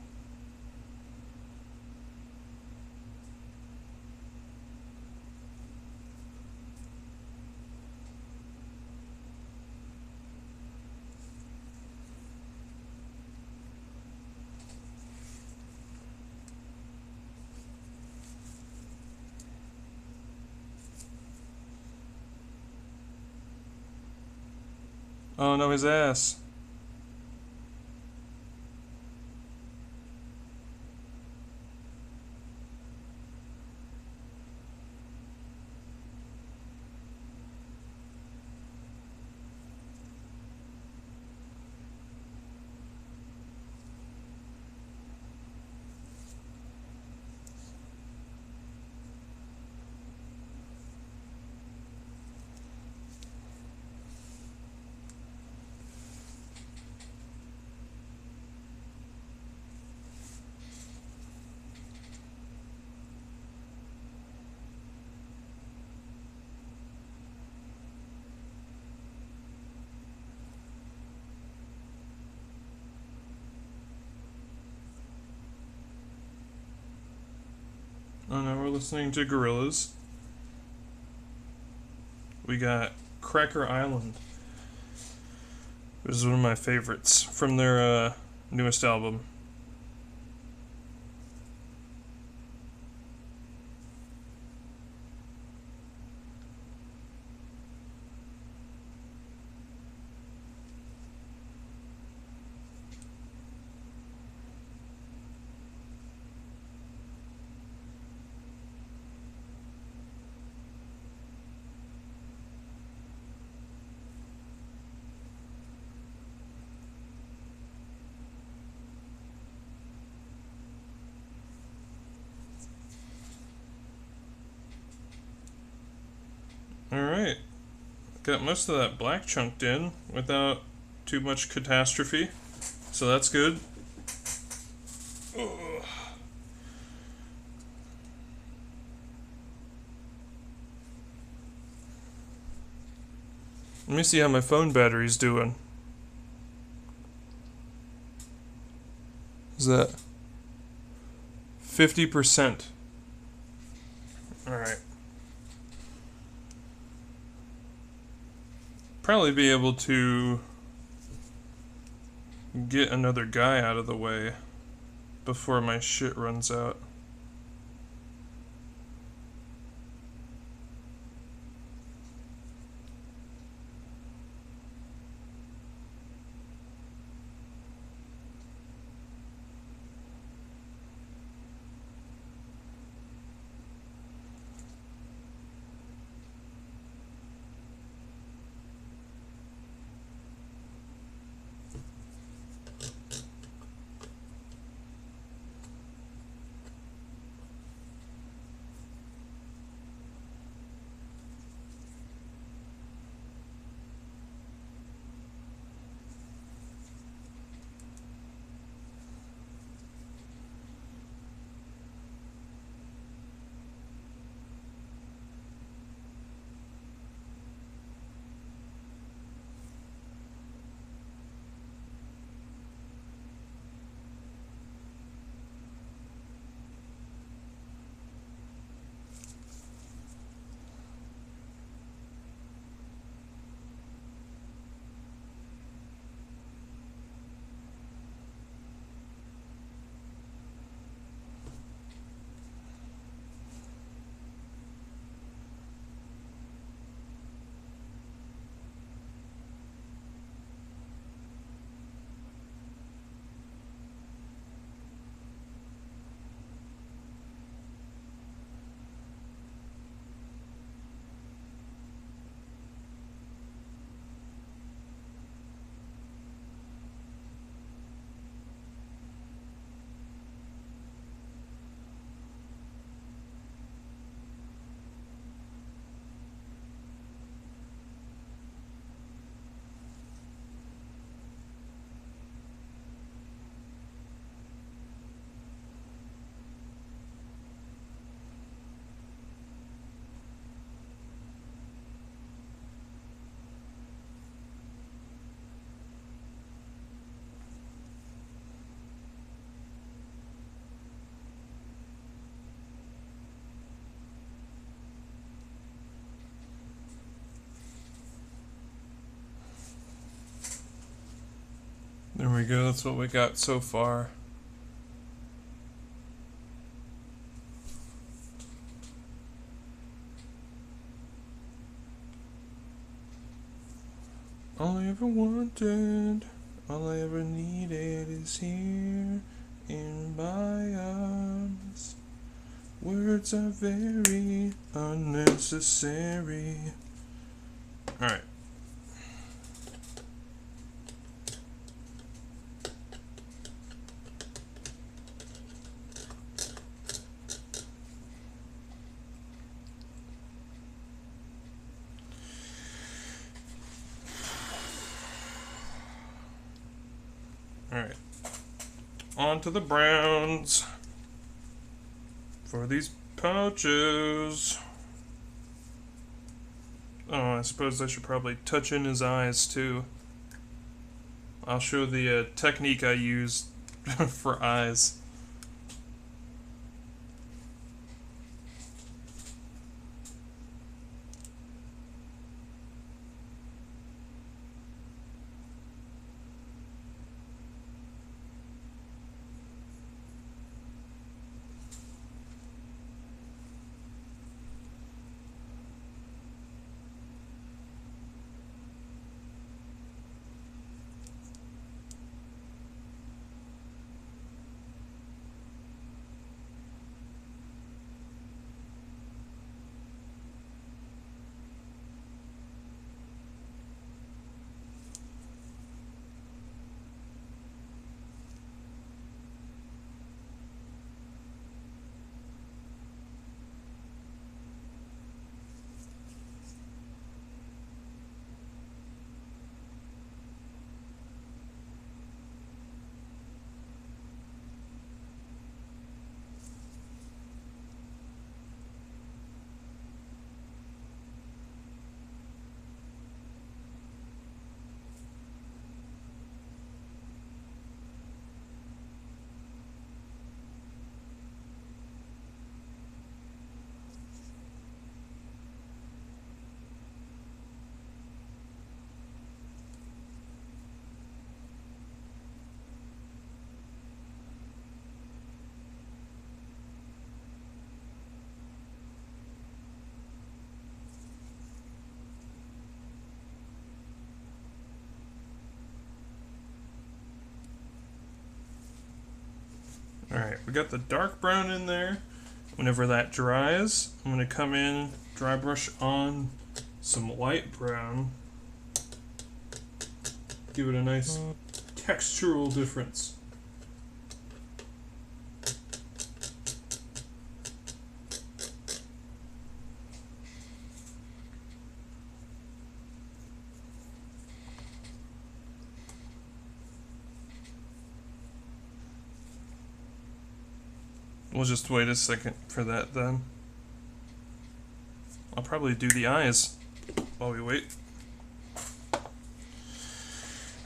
Oh no, his ass. Oh no, we're listening to Gorillaz. We got Cracker Island. This is one of my favorites from their newest album. Alright. Got most of that black chunked in without too much catastrophe. So that's good. Ugh. Let me see how my phone battery's doing. Is that 50%? Alright. Probably be able to get another guy out of the way before my shit runs out. There we go, that's what we got so far. All I ever wanted, all I ever needed is here in my arms. Words are very unnecessary. Alright. Alright. On to the browns. For these pouches. Oh, I suppose I should probably touch in his eyes too. I'll show the technique I use for eyes. Alright, we got the dark brown in there. Whenever that dries, I'm going to come in, dry brush on some light brown. Give it a nice textural difference. We'll just wait a second for that then. I'll probably do the eyes while we wait.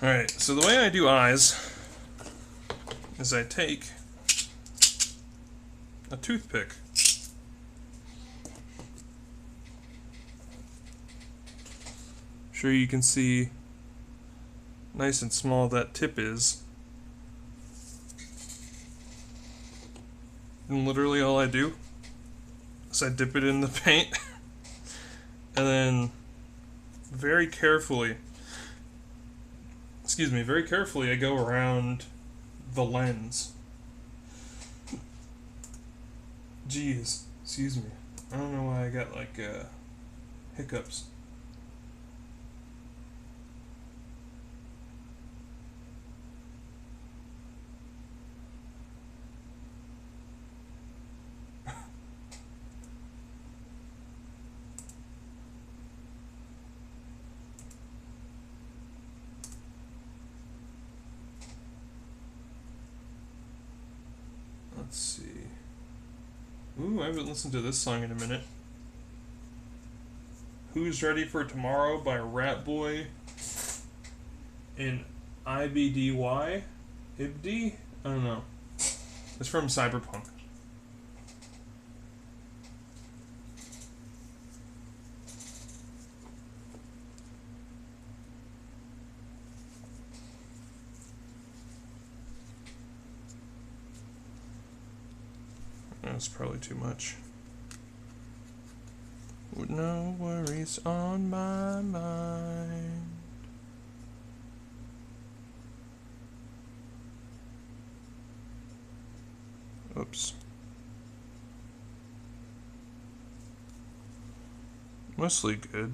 Alright, so the way I do eyes is I take a toothpick. Sure you can see nice and small that tip is. And literally all I do is I dip it in the paint and then very carefully I go around the lens. Jeez, excuse me. I don't know why I got like hiccups. Let's see. Ooh, I haven't listened to this song in a minute. Who's Ready for Tomorrow by Rat Boy and IBDY? IBD? I don't know. It's from Cyberpunk. That's probably too much. With no worries on my mind. Oops. Mostly good.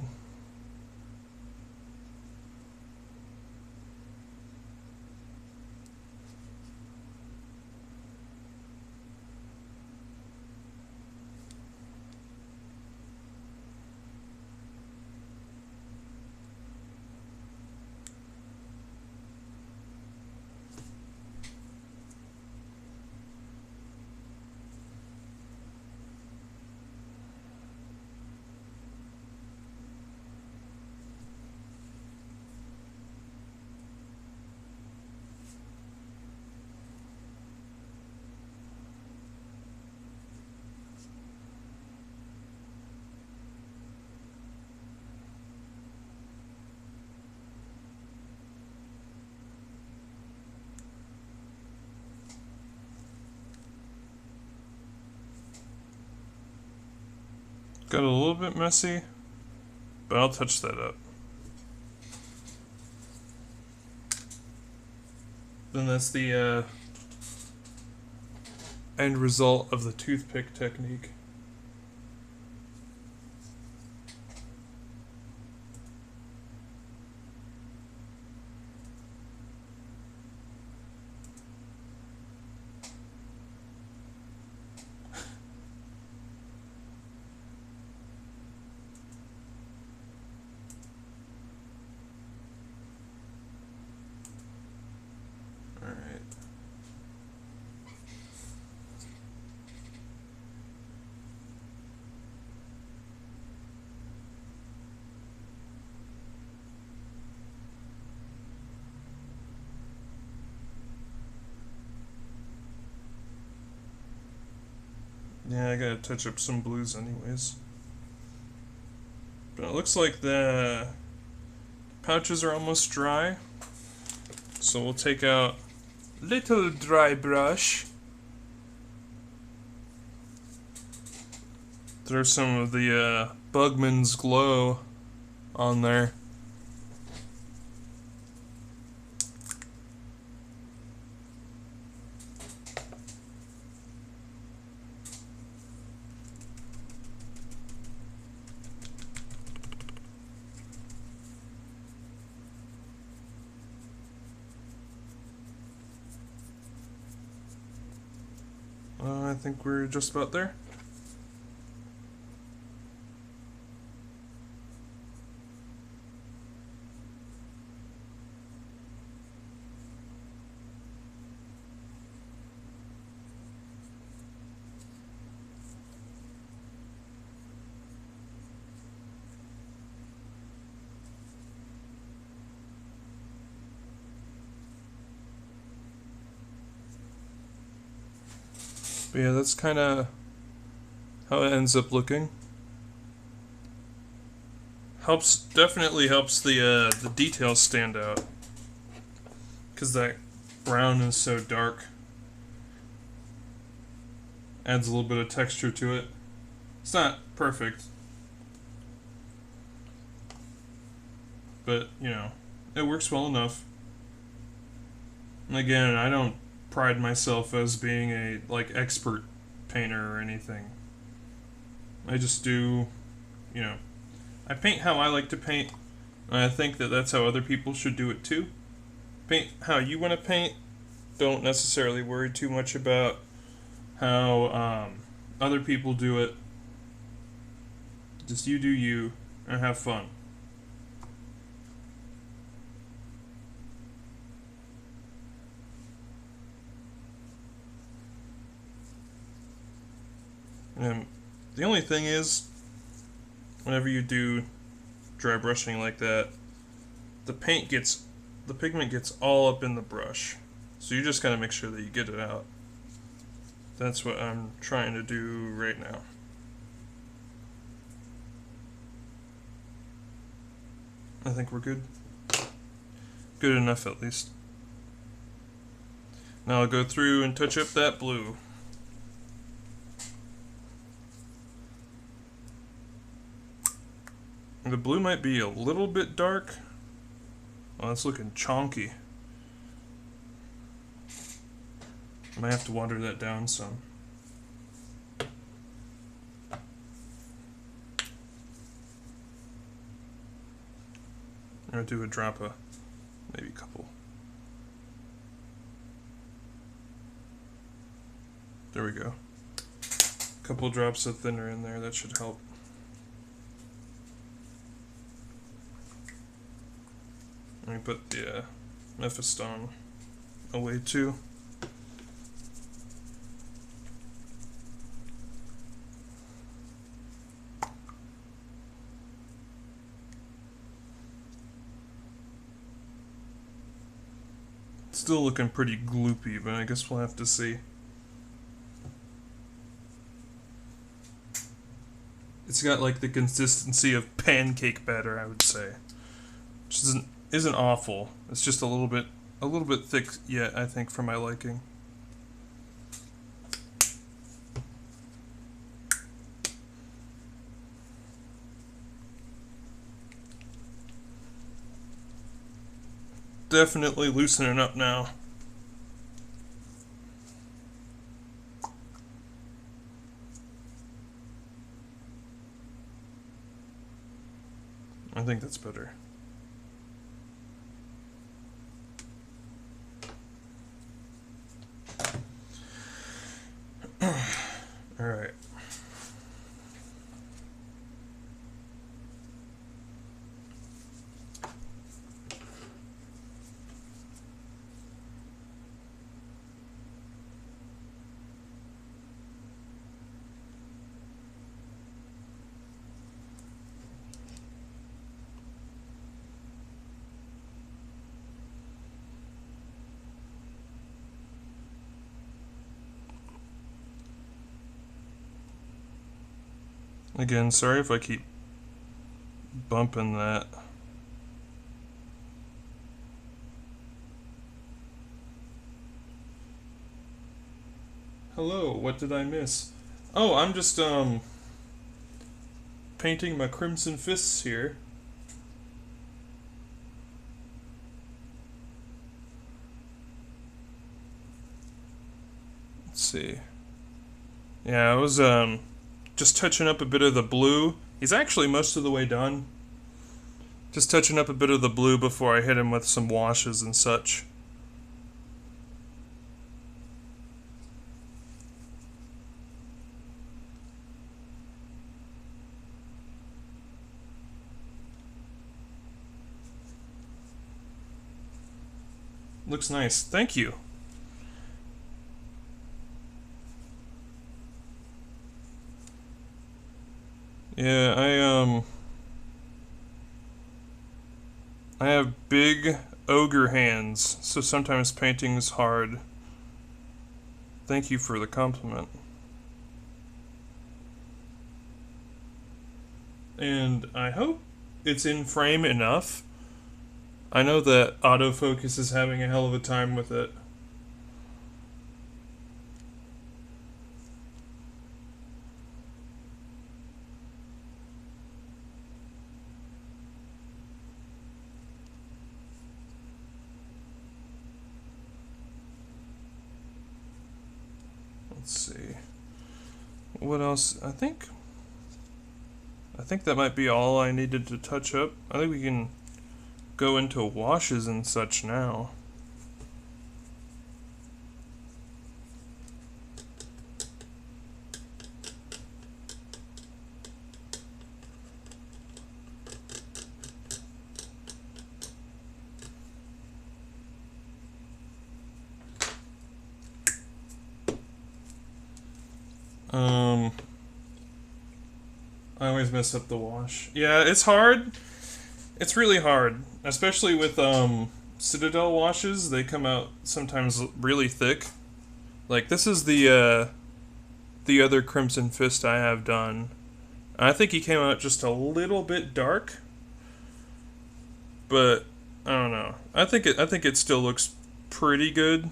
Got a little bit messy, but I'll touch that up. Then that's the end result of the toothpick technique. Yeah, I gotta touch up some blues anyways. But it looks like the pouches are almost dry. So we'll take out a little dry brush. There's some of the Bugman's Glow on there. I think we're just about there. But yeah, that's kind of how it ends up looking. Definitely helps the details stand out, because that brown is so dark. Adds a little bit of texture to it. It's not perfect, but you know, it works well enough. And again, I don't pride myself as being a expert painter or anything. I just do, you know, I paint how I like to paint, and I think that that's how other people should do it too. Paint how you want to paint. Don't necessarily worry too much about how other people do it. Just you do you and have fun. And the only thing is, whenever you do dry brushing like that, the pigment gets all up in the brush. So you just gotta make sure that you get it out. That's what I'm trying to do right now. I think we're good. Good enough, at least. Now I'll go through and touch up that blue. The blue might be a little bit dark. Oh, it's looking chonky. Might have to water that down some. I'm gonna do a drop of, maybe a couple. There we go. A couple drops of thinner in there, that should help. Let me put the Mephiston away too. Still looking pretty gloopy, but I guess we'll have to see. It's got like the consistency of pancake batter, I would say, which isn't awful. It's just a little bit thick yet, I think, for my liking. Definitely loosening up now. I think that's better. All right. Again, sorry if I keep bumping that. Hello, what did I miss? Oh, I'm just painting my Crimson Fists here. Let's see. Yeah, I was just touching up a bit of the blue. He's actually most of the way done. Just touching up a bit of the blue before I hit him with some washes and such. Looks nice. Thank you. Yeah, I have big ogre hands, so sometimes painting is hard. Thank you for the compliment. And I hope it's in frame enough. I know that autofocus is having a hell of a time with it. Let's see. What else? I think that might be all I needed to touch up. I think we can go into washes and such now. I always mess up the wash. Yeah, it's hard. It's really hard, especially with Citadel washes. They come out sometimes really thick. Like this is the other Crimson Fist I have done. I think he came out just a little bit dark, but I don't know. I think it still looks pretty good.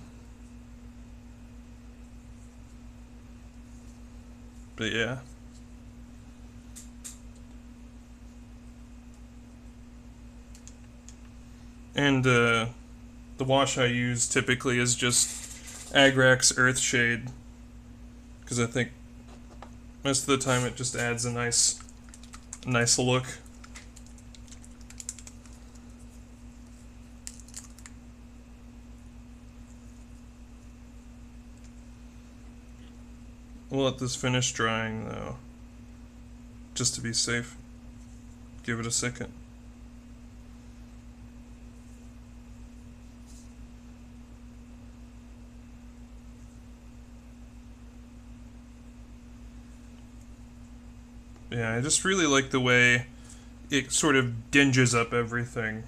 But yeah. And the wash I use typically is just Agrax Earthshade, because I think most of the time it just adds a nice look. We'll let this finish drying though, just to be safe. Give it a second. Yeah, I just really like the way it sort of dinges up everything.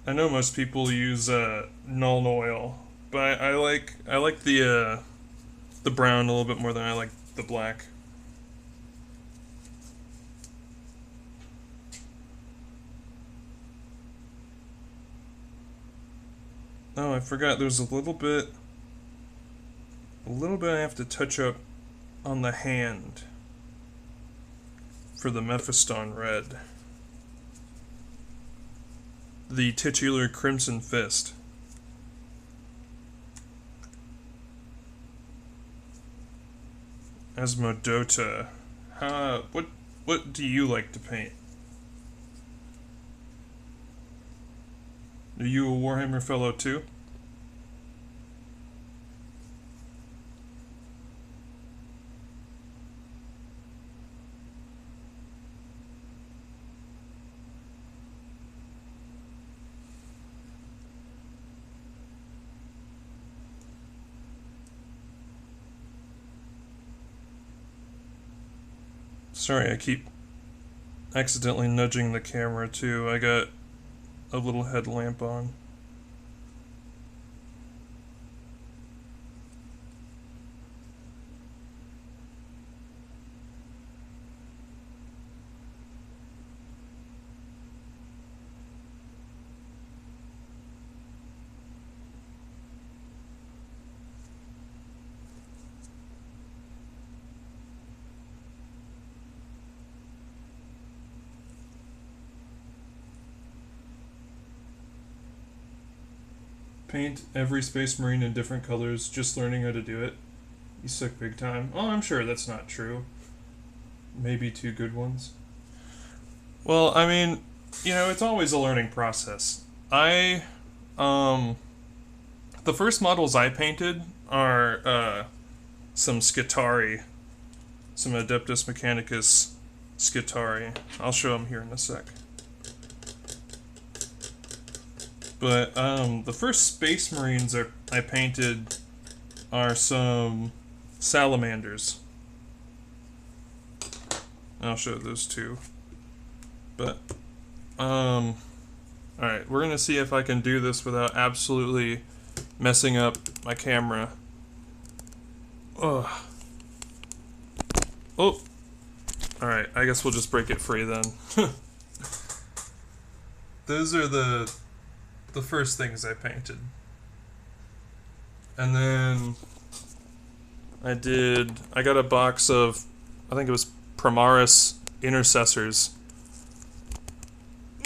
I know most people use Nuln Oil, but I like the brown a little bit more than I like the black. Oh, I forgot there's a little bit I have to touch up on the hand for the Mephiston Red. The titular Crimson Fist. Asmodota. What do you like to paint? Are you a Warhammer fellow too? Sorry, I keep accidentally nudging the camera too. I got a little headlamp on. Paint every Space Marine in different colors, just learning how to do it. You suck big time. Oh, I'm sure that's not true. Maybe two good ones. Well, I mean, it's always a learning process. The first models I painted are some Skitarii, some Adeptus Mechanicus Skitarii. I'll show them here in a sec. But the first Space Marines I painted are some Salamanders. I'll show those too. But alright, we're gonna see if I can do this without absolutely messing up my camera. Ugh. Oh! Alright, I guess we'll just break it free then. Those are the first things I painted. And then I got a box of, I think it was Primaris Intercessors.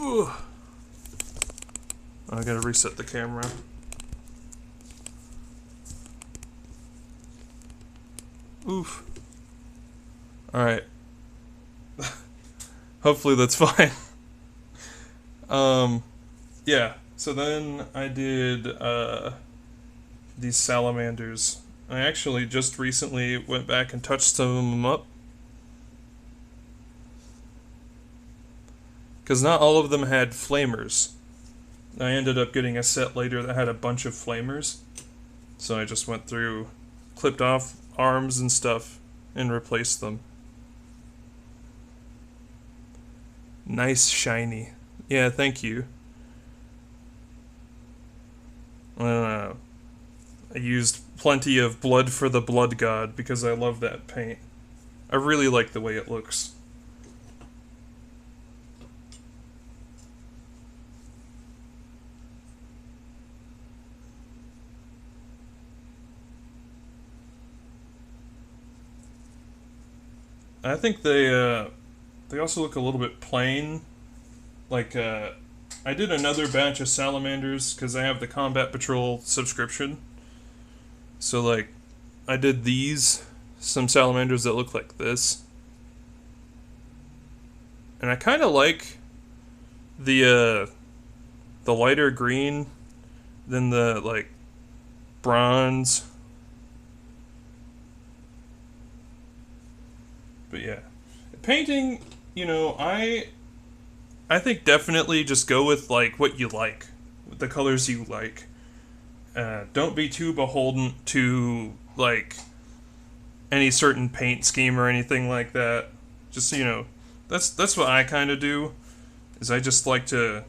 Ooh. I gotta reset the camera. Oof. Alright. Hopefully that's fine. Yeah. So then I did these Salamanders. I actually just recently went back and touched some of them up. Because not all of them had flamers. I ended up getting a set later that had a bunch of flamers. So I just went through, clipped off arms and stuff, and replaced them. Nice shiny. Yeah, thank you. I used plenty of Blood for the Blood God because I love that paint. I really like the way it looks. I think they also look a little bit plain, like I did another batch of salamanders because I have the Combat Patrol subscription. So, like, I did some salamanders that look like this. And I kind of like the lighter green than the, like, bronze. But yeah. Painting, I think definitely just go with, like, what you like. The colors you like. Don't be too beholden to, like, any certain paint scheme or anything like that. Just, that's what I kind of do. Is I just like to,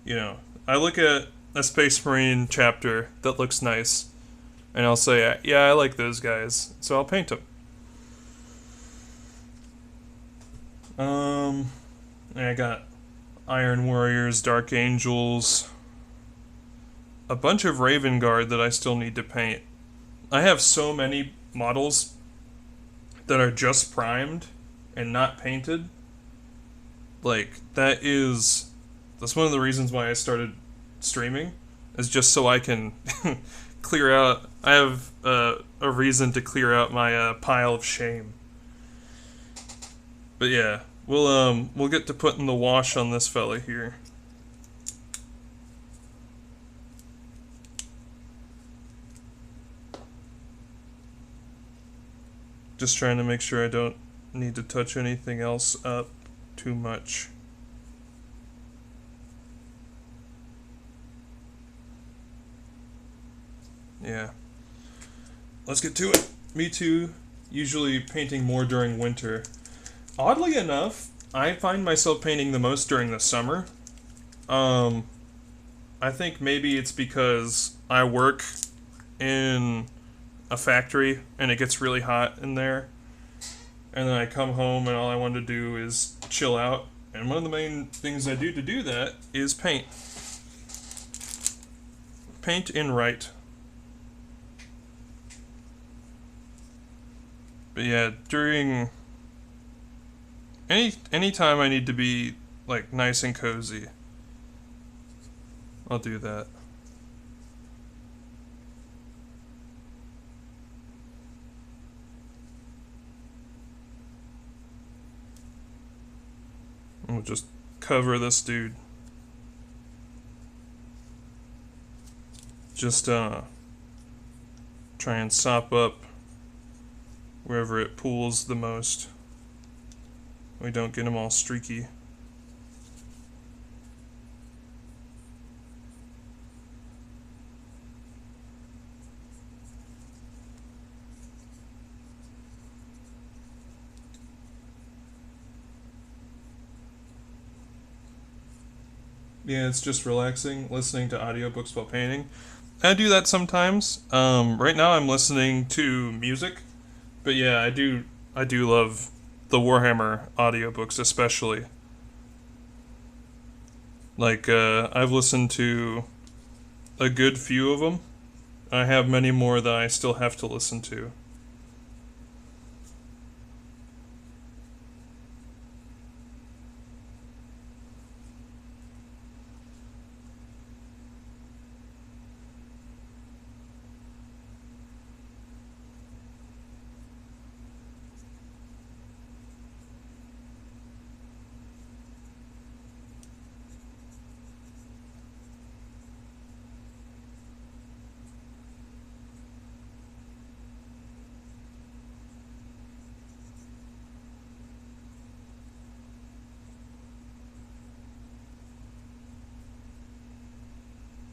I look at a Space Marine chapter that looks nice, and I'll say, yeah, I like those guys, so I'll paint them. I got Iron Warriors, Dark Angels, a bunch of Raven Guard that I still need to paint. I have so many models that are just primed and not painted. Like, that's one of the reasons why I started streaming, is just so I can clear out, I have a reason to clear out my pile of shame. But yeah, we'll get to putting the wash on this fella here. Just trying to make sure I don't need to touch anything else up too much. Yeah. Let's get to it. Me too. Usually painting more during winter. Oddly enough, I find myself painting the most during the summer. I think maybe it's because I work in a factory and it gets really hot in there. And then I come home and all I want to do is chill out. And one of the main things I do to do that is paint. Paint and write. But yeah, during any time I need to be, like, nice and cozy, I'll do that. We'll just cover this dude. Just try and sop up wherever it pools the most. We don't get them all streaky. Yeah, it's just relaxing, listening to audiobooks while painting. I do that sometimes. Right now I'm listening to music. But yeah, I do love the Warhammer audiobooks especially. Like, I've listened to a good few of them. I have many more that I still have to listen to.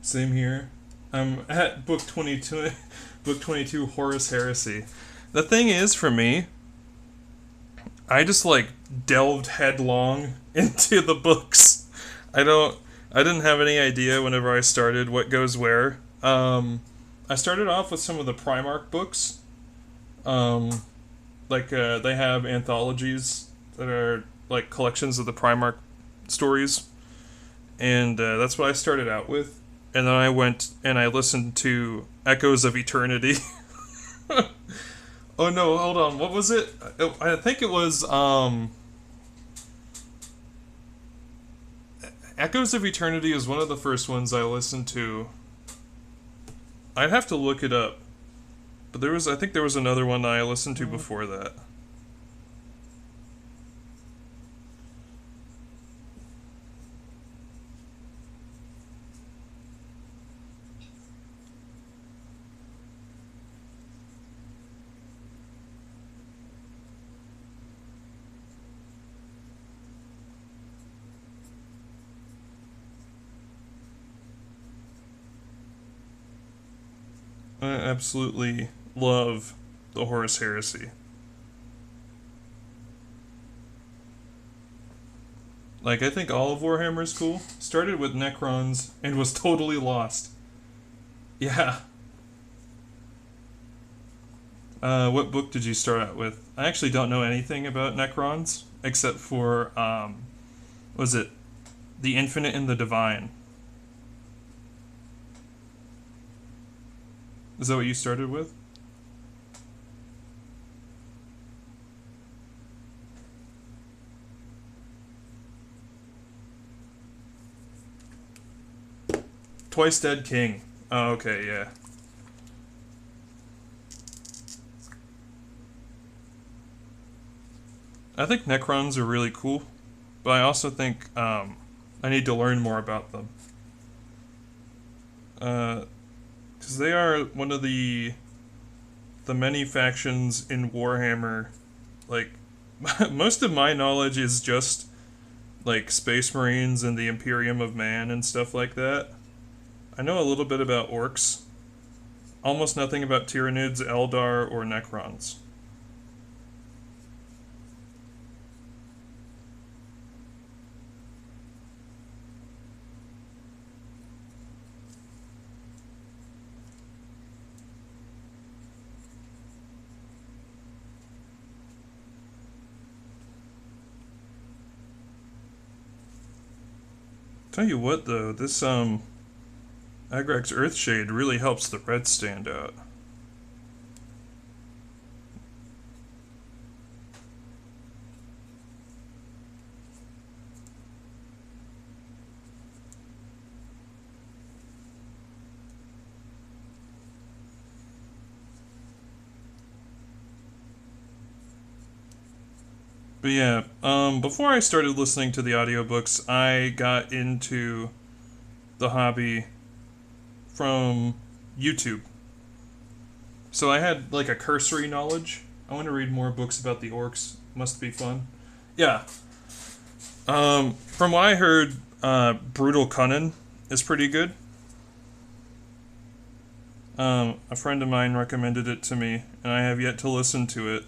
Same here. I'm at book 22, book 22, Horus Heresy. The thing is, for me, I just, like, delved headlong into the books. I didn't have any idea whenever I started what goes where. I started off with some of the Primarch books. They have anthologies that are, like, collections of the Primarch stories. And that's what I started out with. And then I went and I listened to Echoes of Eternity. Oh no, hold on. What was it? I think it was Echoes of Eternity is one of the first ones I listened to. I'd have to look it up. But I think there was another one that I listened to before that. I absolutely love the Horus Heresy. Like, I think all of Warhammer is cool. Started with Necrons and was totally lost. Yeah. What book did you start out with? I actually don't know anything about Necrons, except for, was it The Infinite and the Divine? Is that what you started with? Twice Dead King. Oh, okay, yeah. I think Necrons are really cool, but I also think I need to learn more about them. Because they are one of the many factions in Warhammer. Like, most of my knowledge is just like Space Marines and the Imperium of Man and stuff like that. I know a little bit about orcs. Almost nothing about Tyranids, Eldar, or Necrons. Tell you what though, this Agrax Earthshade really helps the red stand out. But yeah, before I started listening to the audiobooks, I got into the hobby from YouTube. So I had like a cursory knowledge. I want to read more books about the orcs. Must be fun. Yeah. From what I heard, Brutal Cunnin is pretty good. A friend of mine recommended it to me, and I have yet to listen to it.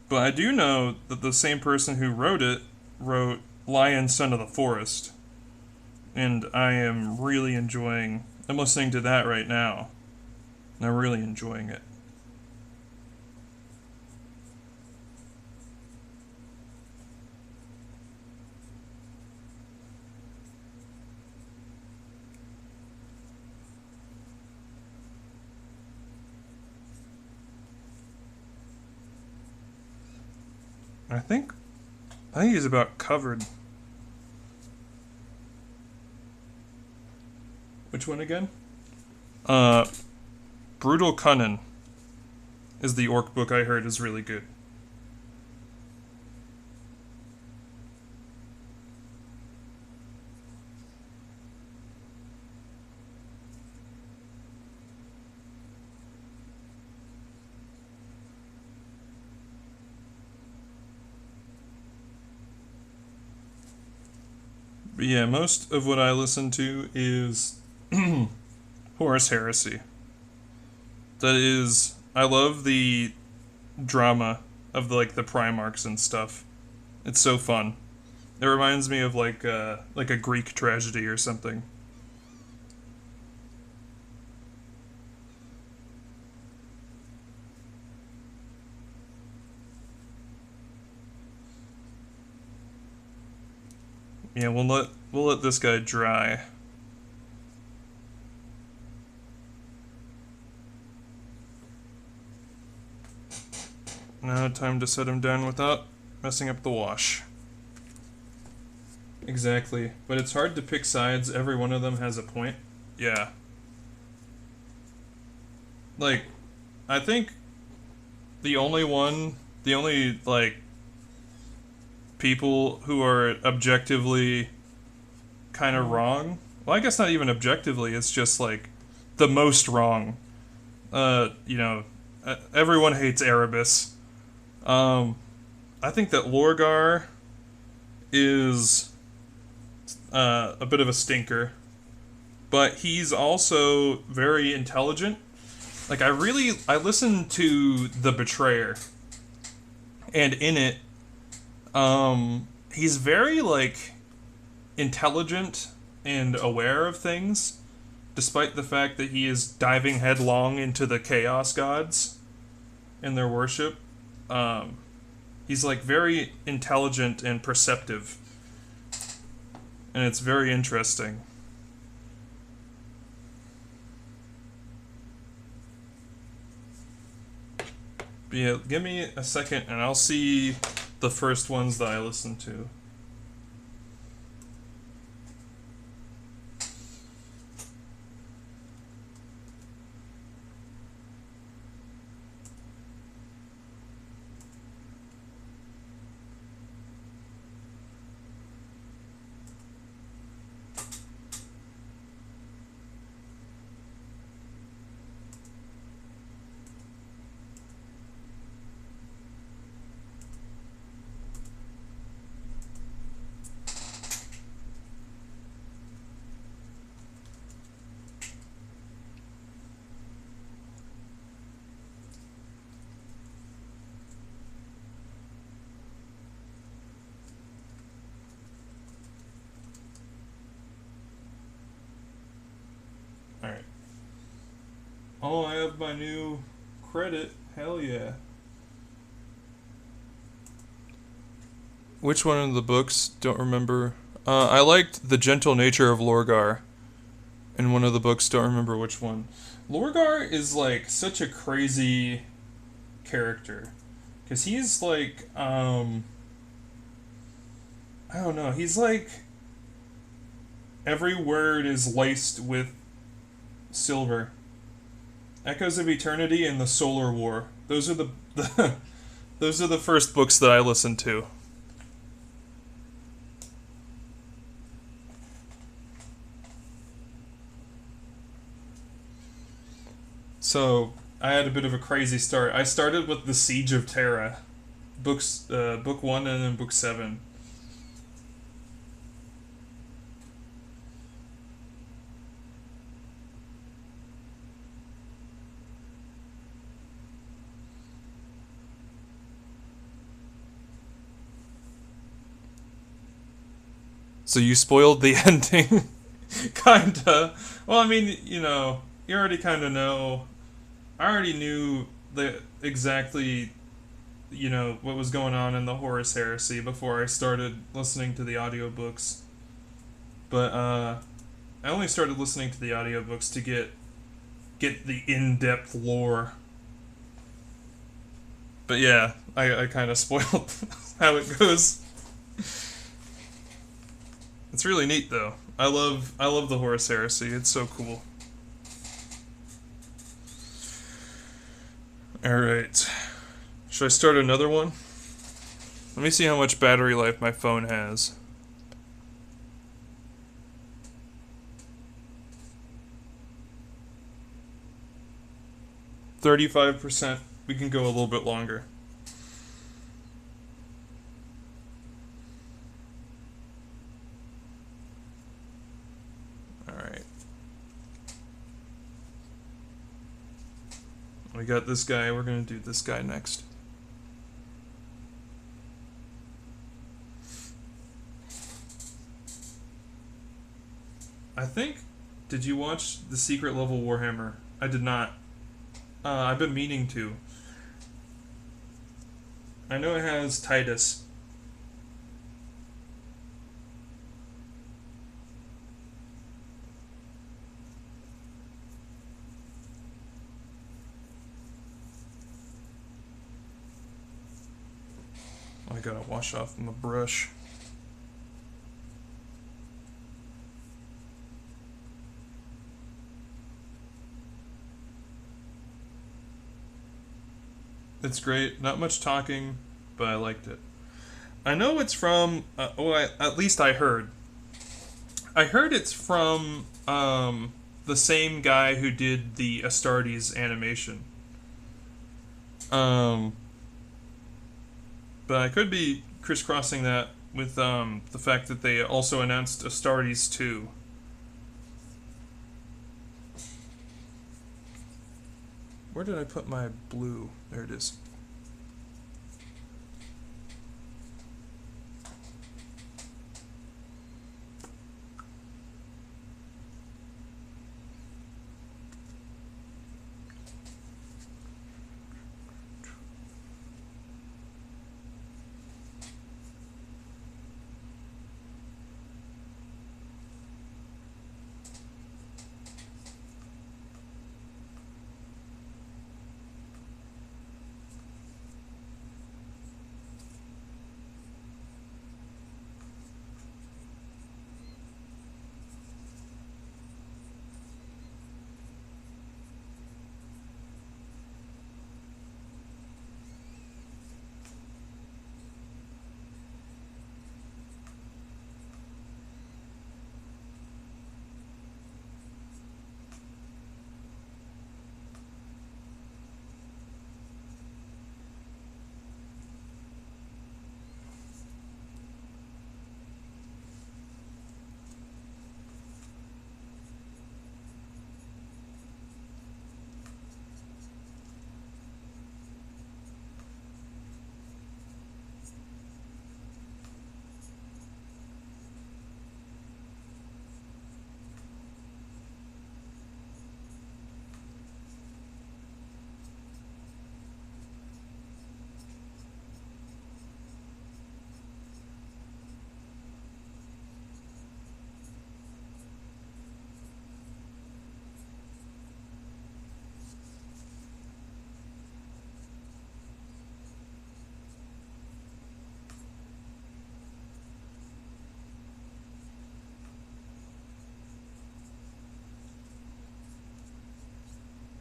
But I do know that the same person who wrote it wrote Lion, Son of the Forest. And I am really enjoying... I'm listening to that right now. And I'm really enjoying it. I think he's about covered. Which one again? Brutal Cunnin is the orc book I heard is really good. But yeah, most of what I listen to is Horus Heresy. That is, I love the drama of like the Primarchs and stuff. It's so fun. It reminds me of like a Greek tragedy or something. Yeah, we'll let this guy dry. Now time to set him down without messing up the wash. Exactly. But it's hard to pick sides. Every one of them has a point. Yeah. Like, I think the only, like, people who are objectively kind of wrong, well, I guess not even objectively, it's just, like, the most wrong. You know, everyone hates Erebus. Um, I think that Lorgar is a bit of a stinker, but he's also very intelligent. Like I listened to The Betrayer, and in it, he's very like intelligent and aware of things, despite the fact that he is diving headlong into the Chaos Gods and their worship. Um, he's like very intelligent and perceptive, and it's very interesting. But yeah, give me a second, and I'll see the first ones that I listened to. Alright. Oh, I have my new credit. Hell yeah. Which one of the books? Don't remember. I liked The Gentle Nature of Lorgar. In one of the books, don't remember which one. Lorgar is like such a crazy character. Because he's like, I don't know, he's like, every word is laced with silver. Echoes of Eternity and the Solar War. Those are the those are the first books that I listened to. So I had a bit of a crazy start. I started with the Siege of Terra, book 1 and then book 7. So you spoiled the ending, kinda. Well, I mean, you know, you already kind of know. I already knew the exactly, you know, what was going on in the Horus Heresy before I started listening to the audiobooks. But I only started listening to the audiobooks to get the in-depth lore. But yeah, I kind of spoiled how it goes. It's really neat though. I love the Horus Heresy. It's so cool. All right. Should I start another one? Let me see how much battery life my phone has. 35%. We can go a little bit longer. Alright. We got this guy. We're going to do this guy next. I think... Did you watch the Secret Level Warhammer? I did not. I've been meaning to. I know it has Titus. I gotta wash off my brush. It's great. Not much talking, but I liked it. I know it's from. At least I heard. I heard it's from the same guy who did the Astartes animation. Um, but I could be crisscrossing that with the fact that they also announced Astartes 2. Where did I put my blue? There it is.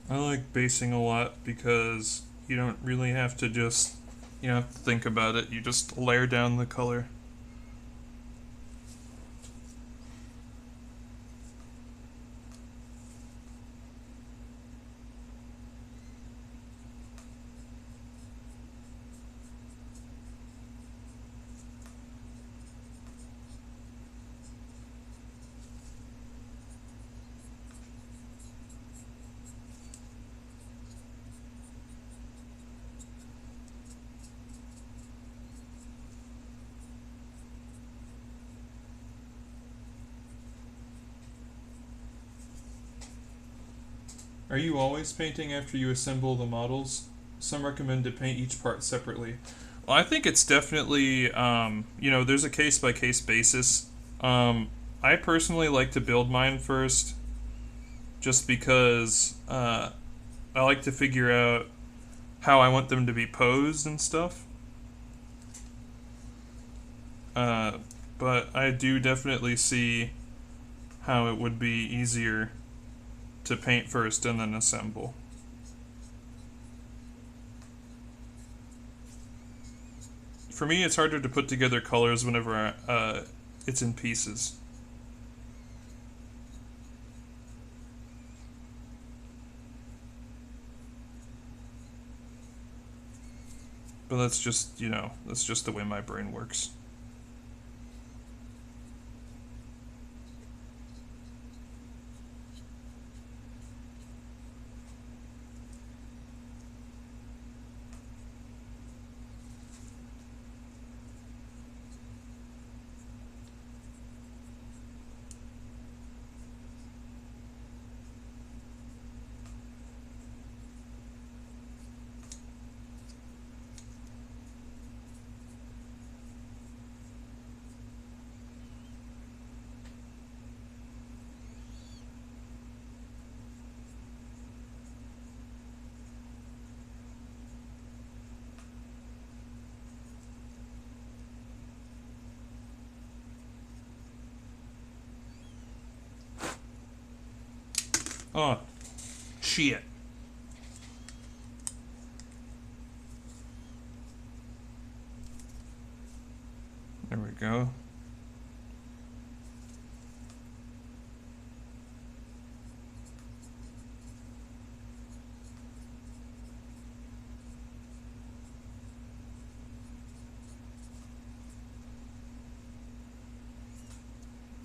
I like basing a lot because you don't really have to just, you don't have to think about it. You just layer down the color. Are you always painting after you assemble the models? Some recommend to paint each part separately. Well, I think it's definitely, there's a case by case basis. I personally like to build mine first, just because I like to figure out how I want them to be posed and stuff. Uh, but I do definitely see how it would be easier to paint first and then assemble. For me, it's harder to put together colors whenever it's in pieces. But that's just, that's just the way my brain works. Oh, shit. There we go.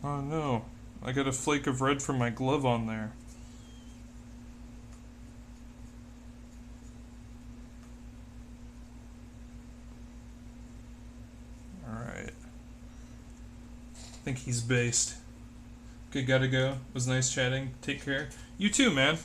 Oh no, I got a flake of red from my glove on there. Alright. I think he's based. Okay, gotta go. It was nice chatting. Take care. You too, man.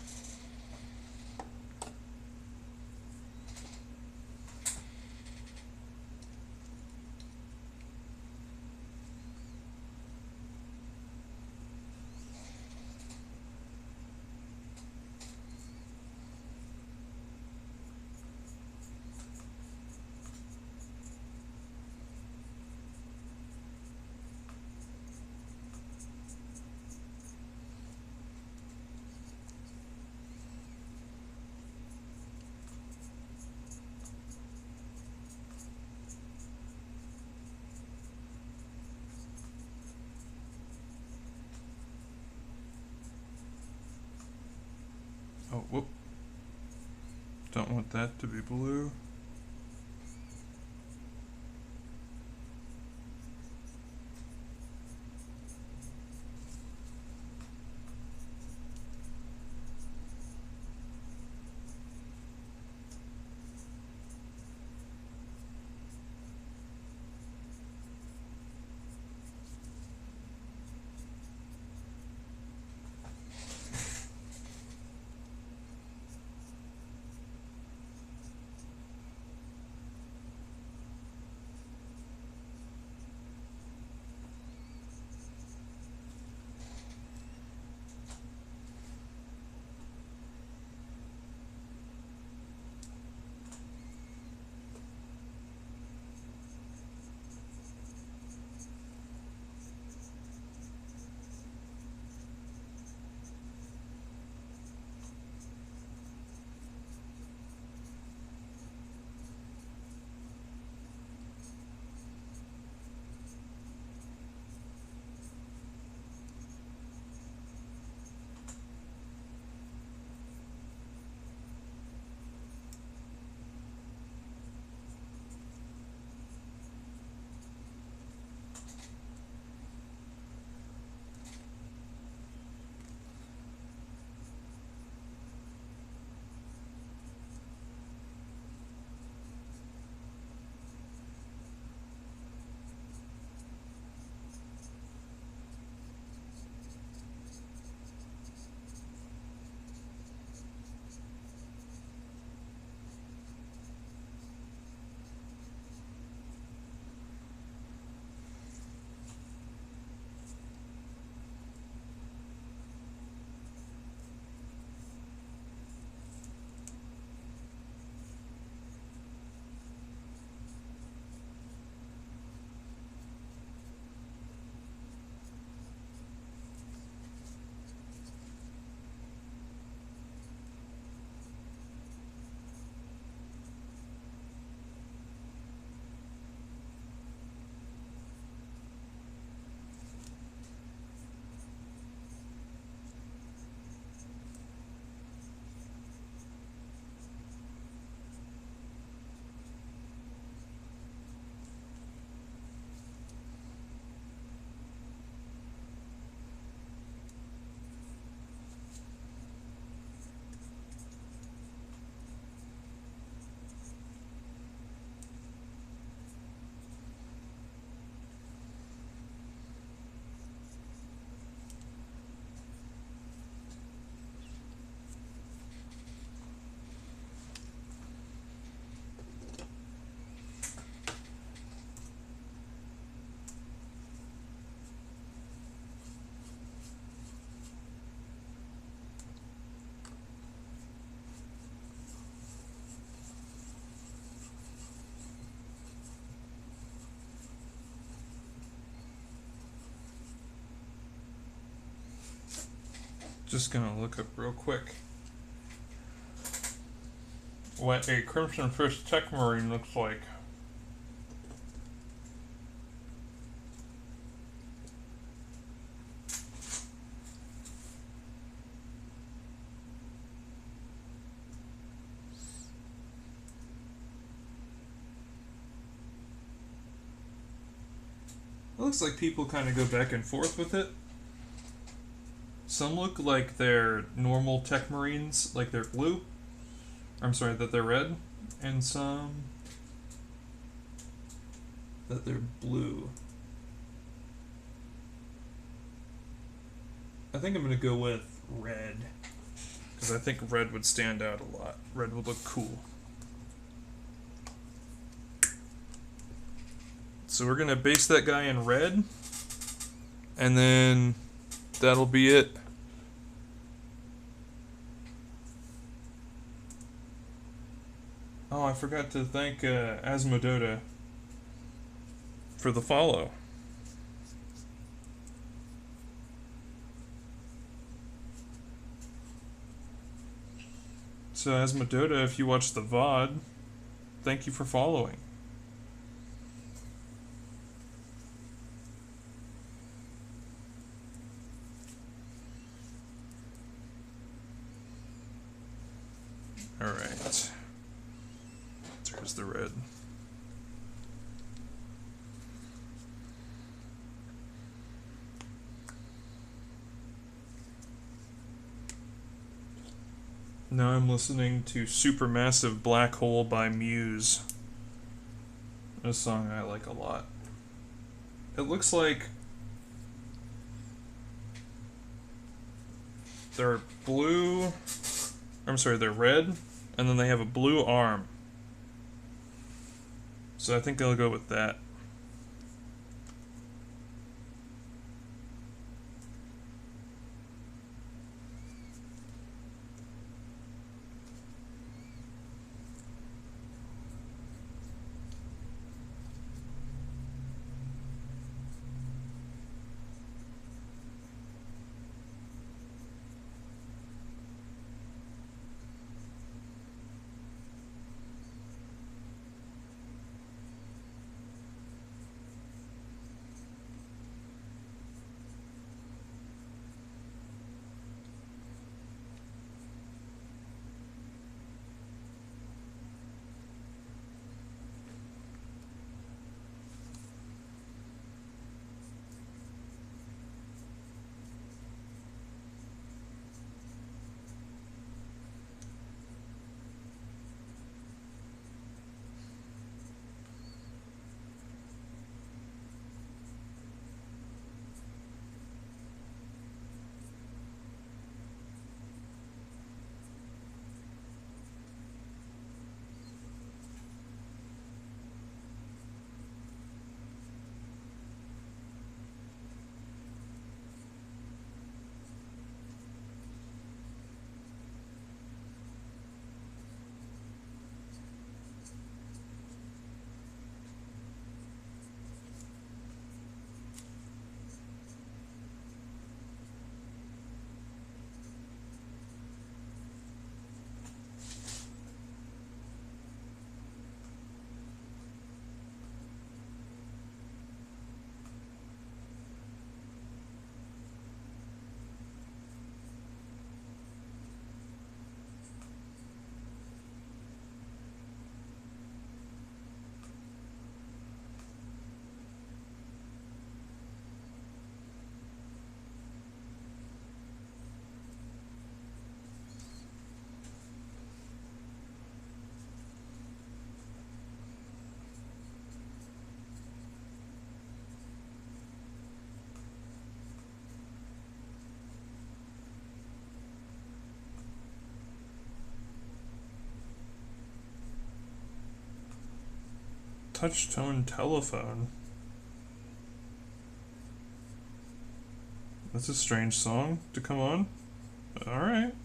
Oh, whoop. Don't want that to be blue. Just gonna look up real quick what a Crimson Fist Tech Marine looks like. looks like people kind of go back and forth with it. Some look like they're normal tech marines, like they're blue. I'm sorry, that they're red. And some that they're blue. I think I'm gonna go with red, because I think red would stand out a lot. Red would look cool. So we're gonna base that guy in red, and then that'll be it. Oh, I forgot to thank Asmodota for the follow. So Asmodota, if you watch the VOD, thank you for following. Alright. There's the red. Now I'm listening to Supermassive Black Hole by Muse. A song I like a lot. It looks like they're blue. I'm sorry, they're red, and then they have a blue arm. So I think I'll go with that. Touch-tone telephone. That's a strange song to come on. Alright.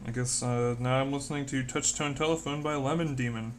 I guess now I'm listening to Touch-Tone Telephone by Lemon Demon.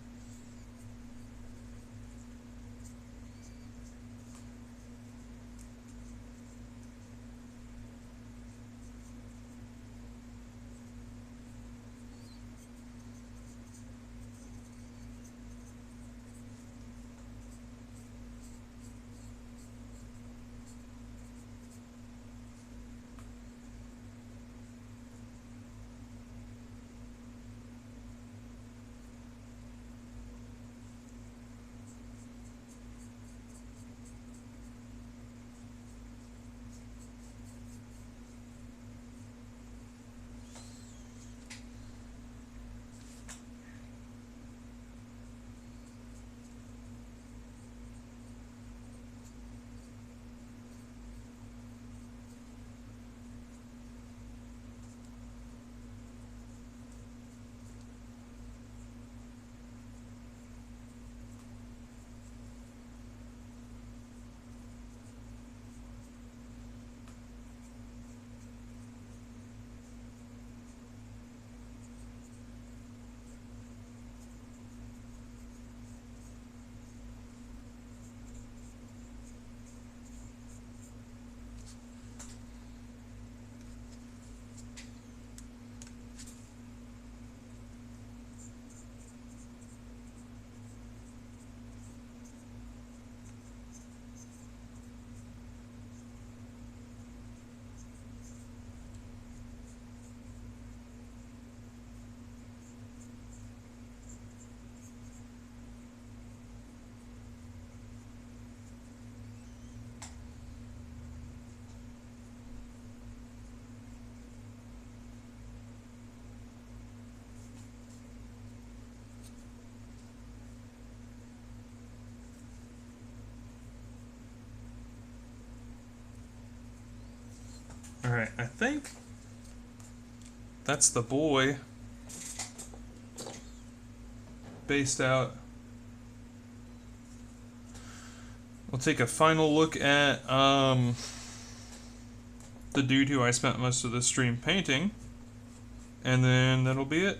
Alright, I think that's the boy based out. We'll take a final look at the dude who I spent most of the stream painting, and then that'll be it.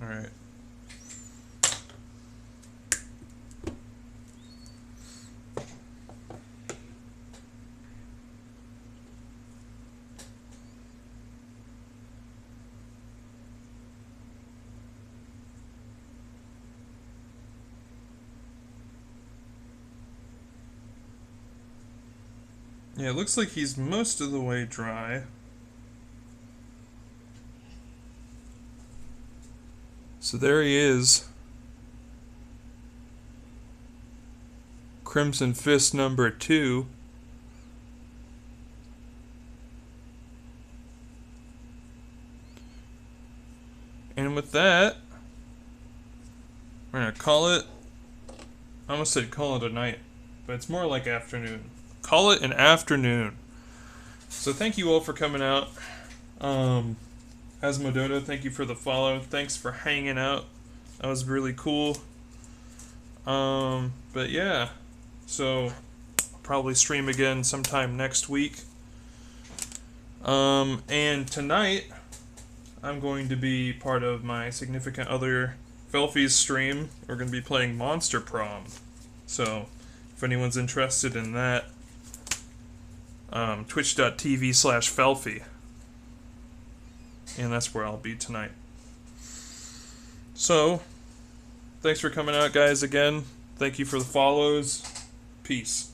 Alright. Yeah, it looks like he's most of the way dry. So there he is. Crimson Fist number 2. And with that, we're gonna call it, I almost said call it a night, but it's more like afternoon. Call it an afternoon. So thank you all for coming out. Asmodoto, thank you for the follow. Thanks for hanging out. That was really cool. But yeah, so I'll probably stream again sometime next week. And tonight I'm going to be part of my significant other Felfie's stream. We're going to be playing Monster Prom. So if anyone's interested in that, twitch.tv/Felfie. And that's where I'll be tonight. So, thanks for coming out, guys, again. Thank you for the follows. Peace.